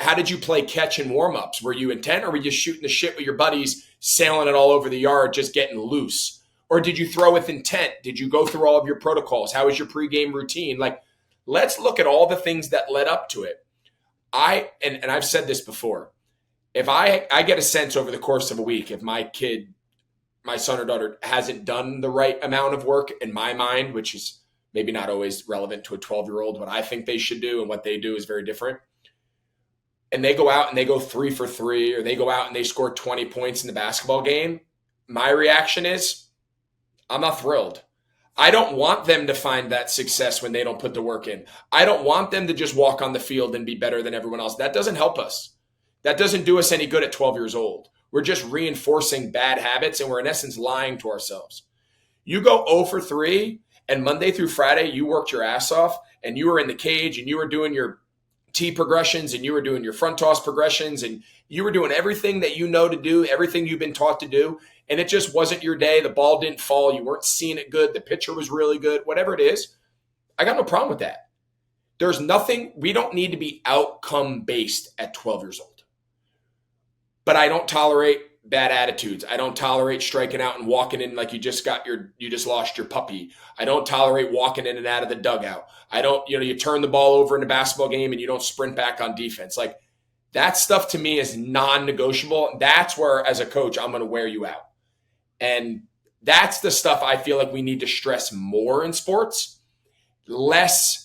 How did you play catch and warm-ups? Were you intent, or were you just shooting the shit with your buddies, sailing it all over the yard, just getting loose? Or did you throw with intent? Did you go through all of your protocols? How was your pregame routine? Like, let's look at all the things that led up to it. And I've said this before. If I get a sense over the course of a week, if my kid, my son or daughter, hasn't done the right amount of work in my mind, which is maybe not always relevant to a 12-year-old, what I think they should do and what they do is very different. And they go out and they go 3 for 3, or they go out and they score 20 points in the basketball game, my reaction is, I'm not thrilled. I don't want them to find that success when they don't put the work in. I don't want them to just walk on the field and be better than everyone else. That doesn't help us. That doesn't do us any good at 12 years old. We're just reinforcing bad habits, and we're in essence lying to ourselves. You go 0 for 3, and Monday through Friday, you worked your ass off, and you were in the cage, and you were doing your T progressions, and you were doing your front toss progressions, and you were doing everything that you know to do, everything you've been taught to do, and it just wasn't your day. The ball didn't fall. You weren't seeing it good. The pitcher was really good. Whatever it is, I got no problem with that. There's nothing, we don't need to be outcome based at 12 years old. But I don't tolerate bad attitudes. I don't tolerate striking out and walking in like you just lost your puppy. I don't tolerate walking in and out of the dugout. I don't, you turn the ball over in a basketball game and you don't sprint back on defense. Like, that stuff to me is non-negotiable. That's where, as a coach, I'm going to wear you out. And that's the stuff I feel like we need to stress more in sports. Less.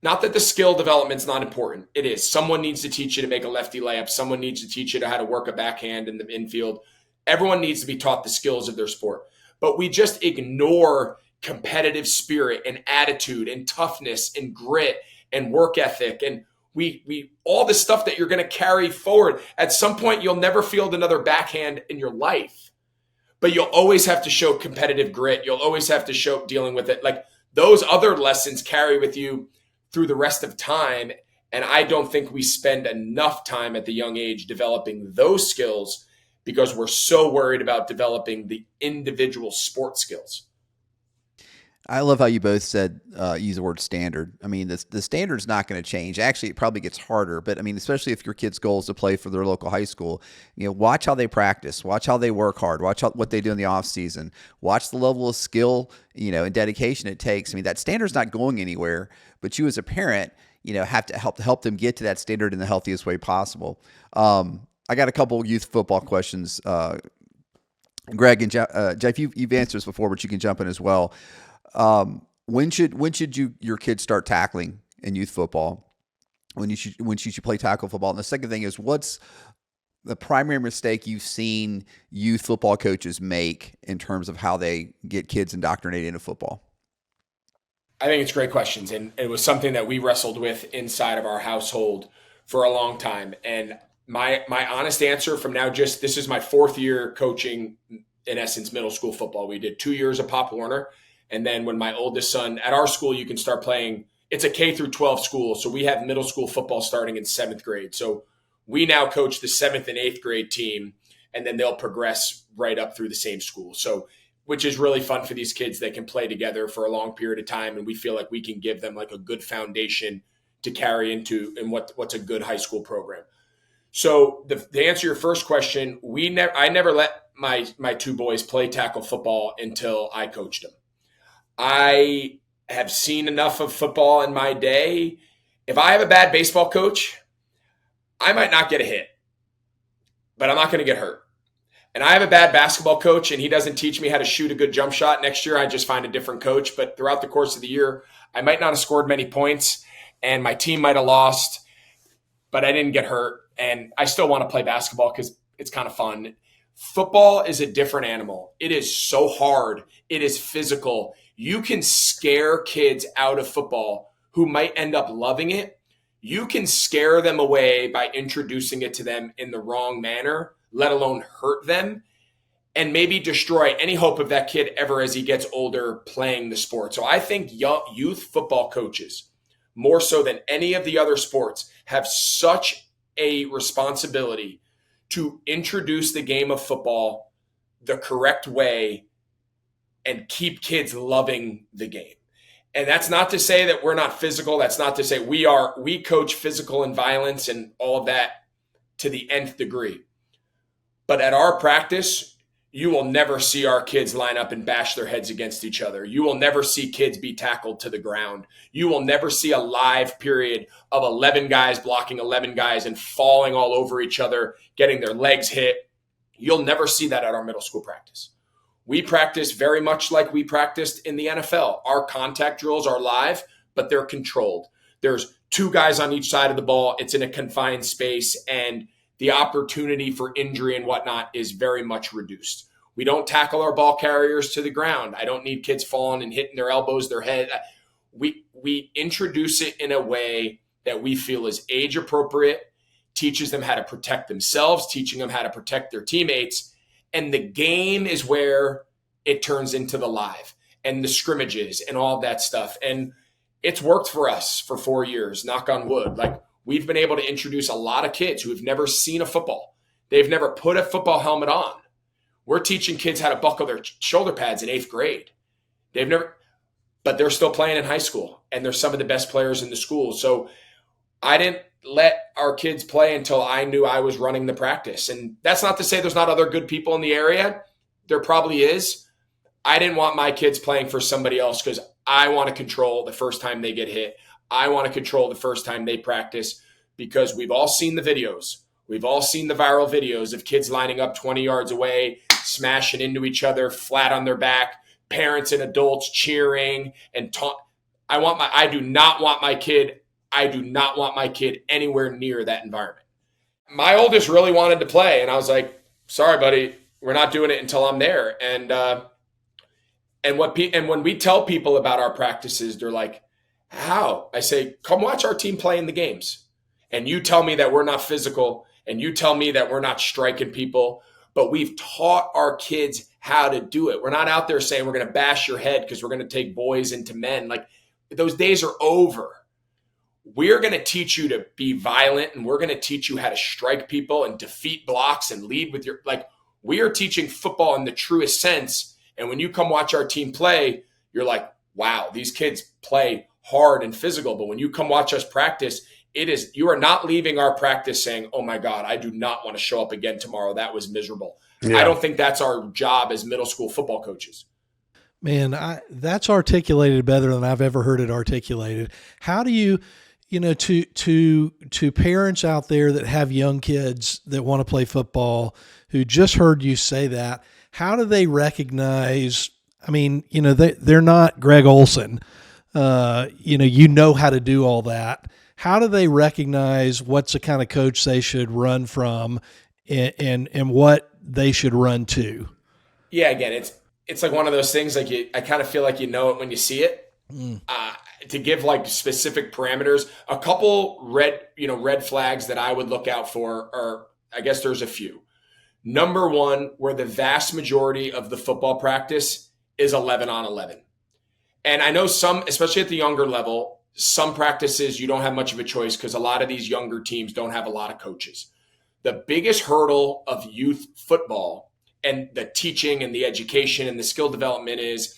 Not that the skill development's not important. It is. Someone needs to teach you to make a lefty layup. Someone needs to teach you how to work a backhand in the infield. Everyone needs to be taught the skills of their sport. But we just ignore competitive spirit and attitude and toughness and grit and work ethic. And We all the stuff that you're going to carry forward. At some point, you'll never field another backhand in your life, but you'll always have to show competitive grit. You'll always have to show dealing with it. Like those other lessons carry with you through the rest of time. And I don't think we spend enough time at the young age developing those skills because we're so worried about developing the individual sport skills. I love how you both said use the word standard. I mean, the standard's not going to change. Actually, it probably gets harder. But I mean, especially if your kid's goal is to play for their local high school, watch how they practice, watch how they work hard, watch what they do in the off season, watch the level of skill, and dedication it takes. I mean, that standard's not going anywhere. But you as a parent, have to help them get to that standard in the healthiest way possible. I got a couple youth football questions. Greg and Jeff, you've answered this before, but you can jump in as well. When should your kids start tackling in youth football? When should you play tackle football? And the second thing is, what's the primary mistake you've seen youth football coaches make in terms of how they get kids indoctrinated into football? I think it's great questions. And it was something that we wrestled with inside of our household for a long time. And my honest answer from now, this is my 4th year coaching, in essence, middle school football. We did 2 years of Pop Warner. And then when my oldest son, at our school, you can start playing. It's a K through 12 school. So we have middle school football starting in 7th grade. So we now coach the 7th and 8th grade team, and then they'll progress right up through the same school. So, which is really fun for these kids. They can play together for a long period of time. And we feel like we can give them like a good foundation to carry into in what's a good high school program. So to answer your first question, I never let my 2 boys play tackle football until I coached them. I have seen enough of football in my day. If I have a bad baseball coach, I might not get a hit, but I'm not going to get hurt. And I have a bad basketball coach and he doesn't teach me how to shoot a good jump shot. Next year, I just find a different coach. But throughout the course of the year, I might not have scored many points and my team might have lost, but I didn't get hurt. And I still want to play basketball because it's kind of fun. Football is a different animal. It is so hard. It is physical. You can scare kids out of football who might end up loving it. You can scare them away by introducing it to them in the wrong manner, let alone hurt them, and maybe destroy any hope of that kid ever as he gets older playing the sport. So I think youth football coaches, more so than any of the other sports, have such a responsibility to introduce the game of football the correct way and keep kids loving the game. And that's not to say that we're not physical. That's not to say we coach physical and violence and all of that to the nth degree. But at our practice, you will never see our kids line up and bash their heads against each other. You will never see kids be tackled to the ground. You will never see a live period of 11 guys blocking 11 guys and falling all over each other, getting their legs hit. You'll never see that at our middle school practice. We practice very much like we practiced in the NFL. Our contact drills are live, but they're controlled. There's 2 guys on each side of the ball. It's in a confined space, and the opportunity for injury and whatnot is very much reduced. We don't tackle our ball carriers to the ground. I don't need kids falling and hitting their elbows, their head. We introduce it in a way that we feel is age appropriate, teaches them how to protect themselves, teaching them how to protect their teammates. And the game is where it turns into the live and the scrimmages and all that stuff. And it's worked for us for 4 years, knock on wood. Like, we've been able to introduce a lot of kids who have never seen a football. They've never put a football helmet on. We're teaching kids how to buckle their shoulder pads in 8th grade. But they're still playing in high school, and they're some of the best players in the school. So I didn't let our kids play until I knew I was running the practice. And that's not to say there's not other good people in the area. There probably is. I didn't want my kids playing for somebody else because I want to control the first time they get hit. I want to control the first time they practice, because we've all seen the videos. We've all seen the viral videos of kids lining up 20 yards away, smashing into each other, flat on their back, parents and adults cheering and I do not want my kid anywhere near that environment. My oldest really wanted to play, and I was like, sorry, buddy, we're not doing it until I'm there. And when we tell people about our practices, they're like, how? I say, come watch our team play in the games. And you tell me that we're not physical, and you tell me that we're not striking people, but we've taught our kids how to do it. We're not out there saying we're going to bash your head because we're going to take boys into men. Like, those days are over. We're going to teach you to be violent, and we're going to teach you how to strike people and defeat blocks and lead with your, like, we are teaching football in the truest sense. And when you come watch our team play, you're like, wow, these kids play hard and physical. But when you come watch us practice, you are not leaving our practice saying, oh my God, I do not want to show up again tomorrow. That was miserable. I don't think that's our job as middle school football coaches. Man, that's articulated better than I've ever heard it articulated. How do you, to parents out there that have young kids that want to play football, who just heard you say that, how do they recognize? I mean, they're not Greg Olsen. You know how to do all that. How do they recognize what's the kind of coach they should run from, and what they should run to? Yeah, again, it's like one of those things. Like, I kind of feel like you know it when you see it. To give like specific parameters, a couple red flags that I would look out for are, I guess there's a few. Number one, where the vast majority of the football practice is 11 on 11. And I know some, especially at the younger level, some practices you don't have much of a choice because a lot of these younger teams don't have a lot of coaches. The biggest hurdle of youth football and the teaching and the education and the skill development is,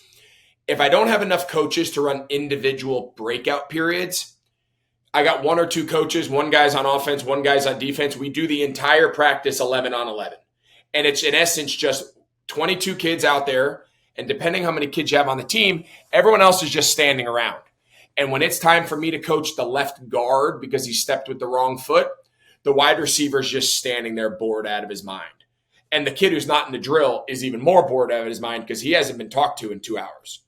if I don't have enough coaches to run individual breakout periods, I got one or two coaches, one guy's on offense, one guy's on defense. We do the entire practice 11 on 11. And it's in essence just 22 kids out there. And depending how many kids you have on the team, everyone else is just standing around. And when it's time for me to coach the left guard because he stepped with the wrong foot, the wide receiver is just standing there bored out of his mind. And the kid who's not in the drill is even more bored out of his mind because he hasn't been talked to in 2 hours.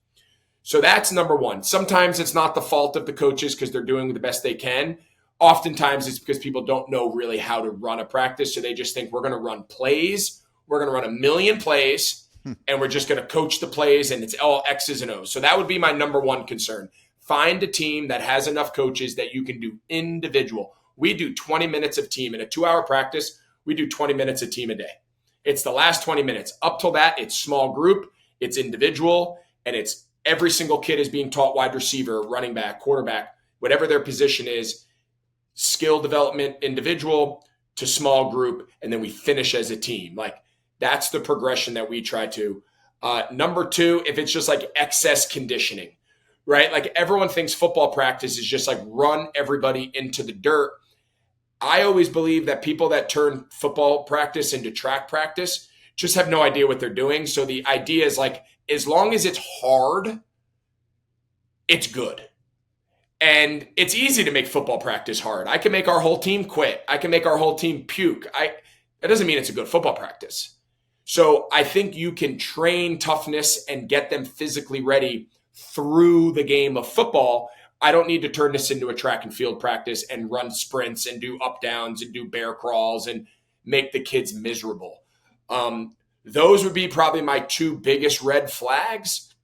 So that's number one. Sometimes it's not the fault of the coaches because they're doing the best they can. Oftentimes it's because people don't know really how to run a practice. So they just think we're going to run plays. We're going to run a million plays and we're just going to coach the plays and it's all X's and O's. So that would be my number one concern. Find a team that has enough coaches that you can do individual. We do 20 minutes of team in a 2-hour practice. We do 20 minutes of team a day. It's the last 20 minutes. Up till that, it's small group, it's individual, and it's every single kid is being taught wide receiver, running back, quarterback, whatever their position is, skill development, individual to small group, and then we finish as a team. Like, that's the progression that we try to. Number two, if it's just like excess conditioning, right? Like, everyone thinks football practice is just like run everybody into the dirt. I always believe that people that turn football practice into track practice just have no idea what they're doing. So the idea is like, as long as it's hard, it's good. And it's easy to make football practice hard. I can make our whole team quit. I can make our whole team puke. That doesn't mean it's a good football practice. So I think you can train toughness and get them physically ready through the game of football. I don't need to turn this into a track and field practice and run sprints and do up downs and do bear crawls and make the kids miserable. Those would be probably my two biggest red flags.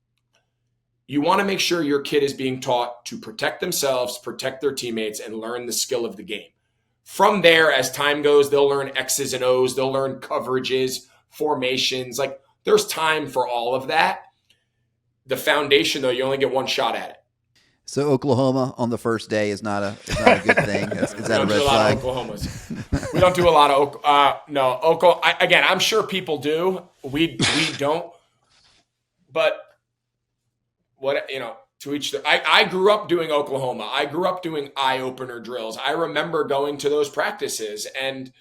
You want to make sure your kid is being taught to protect themselves, protect their teammates, and learn the skill of the game. From there, as time goes, they'll learn X's and O's, they'll learn coverages, formations. Like, there's time for all of that. The foundation, though, you only get one shot at it. So Oklahoma on the first day is not a good thing. Is that a red flag? Oklahomas. We don't do a lot of no Oklahoma. Again, I'm sure people do. We don't. But what, to each. I grew up doing Oklahoma. I grew up doing eye opener drills. I remember going to those practices, and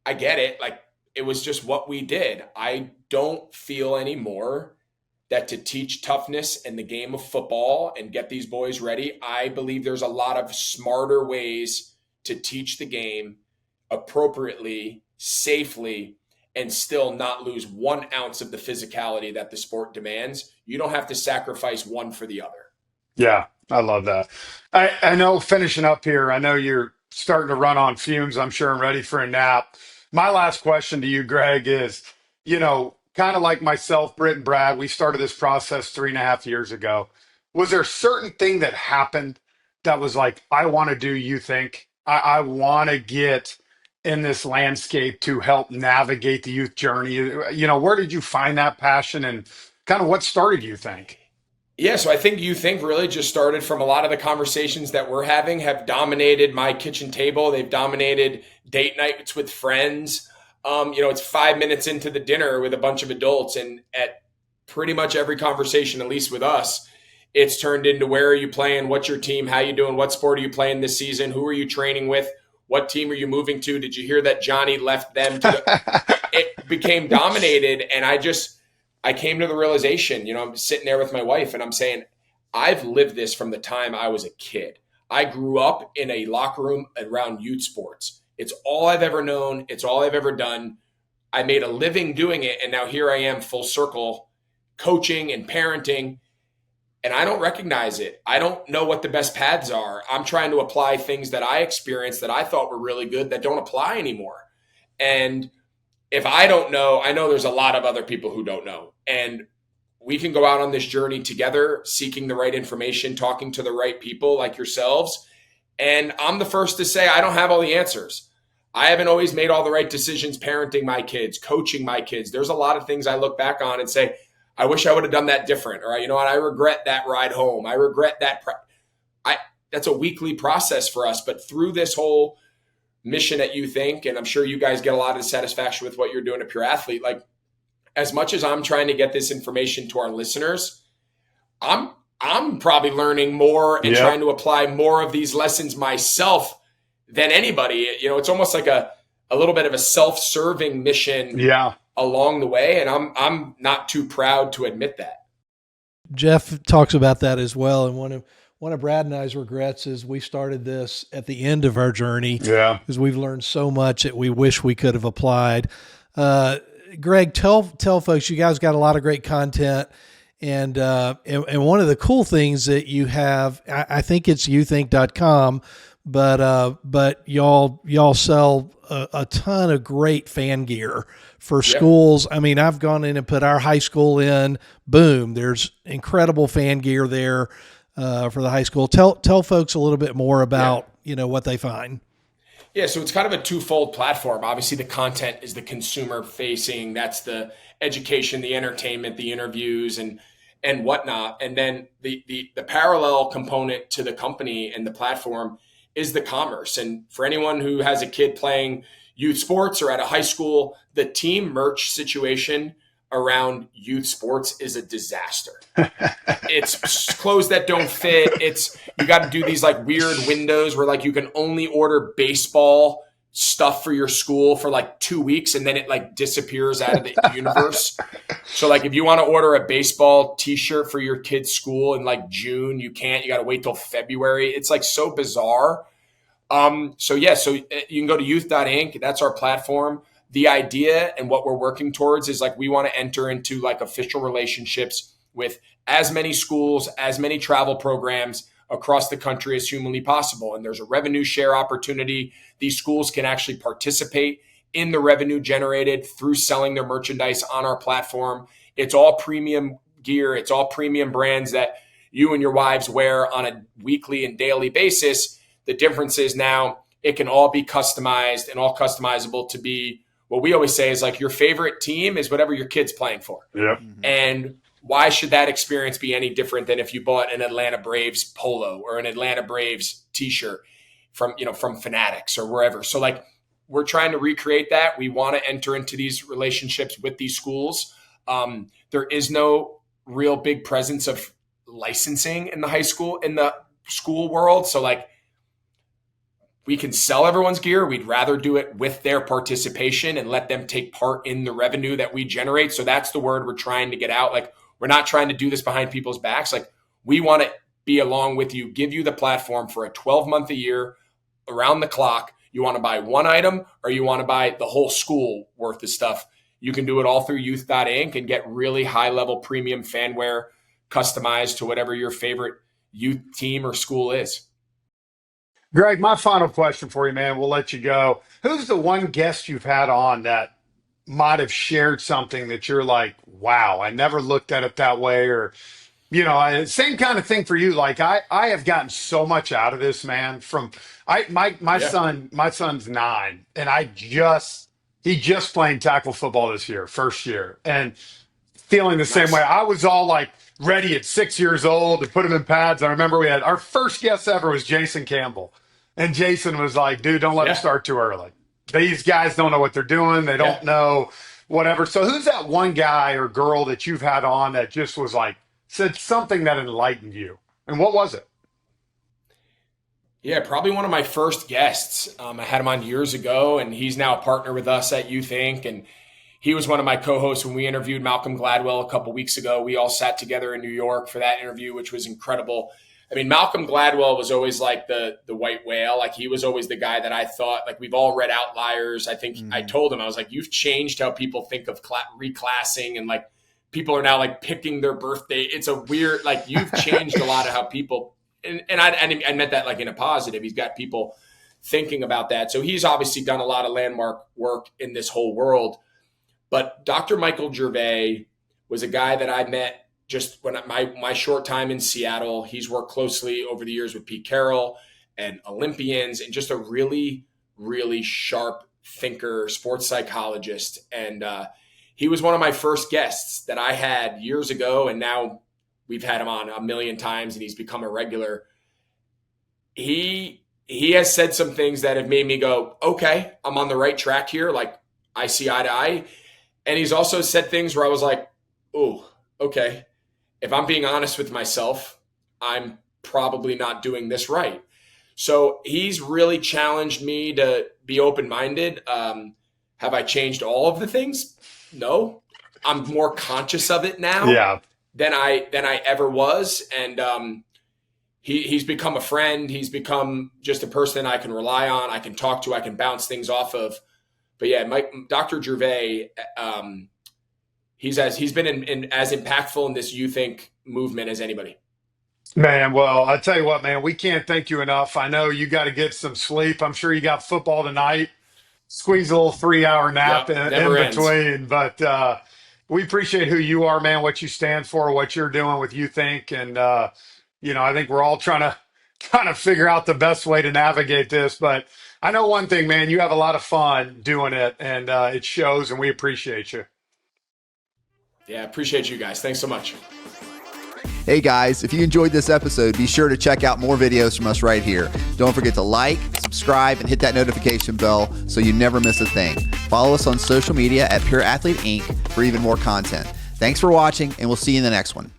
I get it. Like, it was just what we did. I don't feel anymore that to teach toughness in the game of football and get these boys ready, I believe there's a lot of smarter ways to teach the game appropriately, safely, and still not lose 1 ounce of the physicality that the sport demands. You don't have to sacrifice one for the other. Yeah, I love that. I know, finishing up here, I know you're starting to run on fumes, I'm sure, and ready for a nap. My last question to you, Greg, is, kind of like myself, Britt and Brad, we started this process 3.5 years ago. Was there a certain thing that happened that was like, I want to do you think? I want to get in this landscape to help navigate the youth journey. Where did you find that passion and kind of what started you think? Yeah, so I think you think really just started from a lot of the conversations that we're having have dominated my kitchen table. They've dominated date nights with friends. It's 5 minutes into the dinner with a bunch of adults, and at pretty much every conversation, at least with us, it's turned into where are you playing, what's your team, how you doing, what sport are you playing this season, who are you training with, what team are you moving to? Did you hear that Johnny left them to go? It became dominated, and I came to the realization, I'm sitting there with my wife and I'm saying, I've lived this from the time I was a kid. I grew up in a locker room around youth sports. It's all I've ever known. It's all I've ever done. I made a living doing it. And now here I am full circle coaching and parenting. And I don't recognize it. I don't know what the best paths are. I'm trying to apply things that I experienced that I thought were really good that don't apply anymore. And if I don't know, I know there's a lot of other people who don't know. And we can go out on this journey together, seeking the right information, talking to the right people like yourselves. And I'm the first to say I don't have all the answers. I haven't always made all the right decisions parenting my kids, coaching my kids. There's a lot of things I look back on and say, I wish I would have done that different. Or, you know what, I regret that ride home. I regret that. That's a weekly process for us. But through this whole mission at You Think, and I'm sure you guys get a lot of satisfaction with what you're doing at Pure Athlete, like as much as I'm trying to get this information to our listeners, I'm probably learning more and trying to apply more of these lessons myself than anybody. It's almost like a little bit of a self-serving mission along the way, and I'm not too proud to admit that. Jeff talks about that as well, and one of Brad and I's regrets is we started this at the end of our journey. Yeah. Because we've learned so much that we wish we could have applied. Greg, tell folks, you guys got a lot of great content. And one of the cool things that you have, I think it's youthink.com, but y'all sell a ton of great fan gear for schools. I mean, I've gone in and put our high school in, boom, there's incredible fan gear there. For the high school. Tell folks a little bit more about, what they find. Yeah, so it's kind of a twofold platform. Obviously, the content is the consumer facing. That's the education, the entertainment, the interviews, and whatnot. And then the parallel component to the company and the platform is the commerce. And for anyone who has a kid playing youth sports or at a high school, the team merch situation around youth sports is a disaster. It's clothes that don't fit. You got to do these like weird windows where like you can only order baseball stuff for your school for like 2 weeks and then it like disappears out of the universe. So like if you want to order a baseball t-shirt for your kid's school in like June, you can't. You got to wait till February. It's like so bizarre. So you can go to youth.inc. That's our platform. The idea and what we're working towards is like we want to enter into like official relationships with as many schools, as many travel programs across the country as humanly possible. And there's a revenue share opportunity. These schools can actually participate in the revenue generated through selling their merchandise on our platform. It's all premium gear. It's all premium brands that you and your wives wear on a weekly and daily basis. The difference is now it can all be customized and all customizable to be what we always say is like your favorite team is whatever your kid's playing for. Yep. And why should that experience be any different than if you bought an Atlanta Braves polo or an Atlanta Braves t-shirt from Fanatics or wherever? So like we're trying to recreate that. We want to enter into these relationships with these schools. There is no real big presence of licensing in the school world. So like we can sell everyone's gear. We'd rather do it with their participation and let them take part in the revenue that we generate. So that's the word we're trying to get out. Like we're not trying to do this behind people's backs. Like we want to be along with you, give you the platform for a 12-month a year around the clock. You want to buy one item or you want to buy the whole school worth of stuff. You can do it all through youth.inc and get really high level premium fanwear customized to whatever your favorite youth team or school is. Greg, my final question for you, man. We'll let you go. Who's the one guest you've had on that might have shared something that you're like, wow, I never looked at it that way, or Same kind of thing for you. Like I have gotten so much out of this, man. My Yeah, son's 9, and he just playing tackle football this year, first year, and feeling the same way. nice. I was all like ready at 6 years old to put him in pads. I remember we had our first guest ever was Jason Campbell, and Jason was like, "Dude, don't let him Yeah, start too early. These guys don't know what they're doing. They yeah. don't know whatever." So, who's that one guy or girl that you've had on that just was like said something that enlightened you, and what was it? Yeah, probably one of my first guests. I had him on years ago, and he's now a partner with us at You Think. And he was one of my co-hosts when we interviewed Malcolm Gladwell a couple weeks ago. We all sat together in New York for that interview, which was incredible. I mean, Malcolm Gladwell was always like the white whale. Like he was always the guy that I thought, like we've all read Outliers. I think I told him, I was like, you've changed how people think of reclassing, and like people are now like picking their birthday. It's a weird, like you've changed a lot of how people, and I meant that like in a positive. He's got people thinking about that. So he's obviously done a lot of landmark work in this whole world. But Dr. Michael Gervais was a guy that I met just when my short time in Seattle. He's worked closely over the years with Pete Carroll and Olympians, and just a really, really sharp thinker, sports psychologist. And he was one of my first guests that I had years ago, and now we've had him on a million times, and he's become a regular. He has said some things that have made me go, okay, I'm on the right track here. Like I see eye to eye. And he's also said things where I was like, oh, okay. If I'm being honest with myself, I'm probably not doing this right. So he's really challenged me to be open-minded. Have I changed all of the things? No. I'm more conscious of it now Yeah. than I ever was. And he's become a friend. He's become just a person I can rely on, I can talk to, I can bounce things off of. But yeah, Dr. Gervais, he's been as impactful in this You Think movement as anybody. Man, well, I tell you what, man, we can't thank you enough. I know you got to get some sleep. I'm sure you got football tonight. Squeeze a little 3 hour nap Yep, in never ends. between. But we appreciate who you are, man, what you stand for, what you're doing with You Think. And, I think we're all trying to figure out the best way to navigate this. But I know one thing, man, you have a lot of fun doing it, and it shows, and we appreciate you. Yeah, appreciate you guys. Thanks so much. Hey guys, if you enjoyed this episode, be sure to check out more videos from us right here. Don't forget to like, subscribe, and hit that notification bell so you never miss a thing. Follow us on social media at Pure Athlete Inc. for even more content. Thanks for watching, and we'll see you in the next one.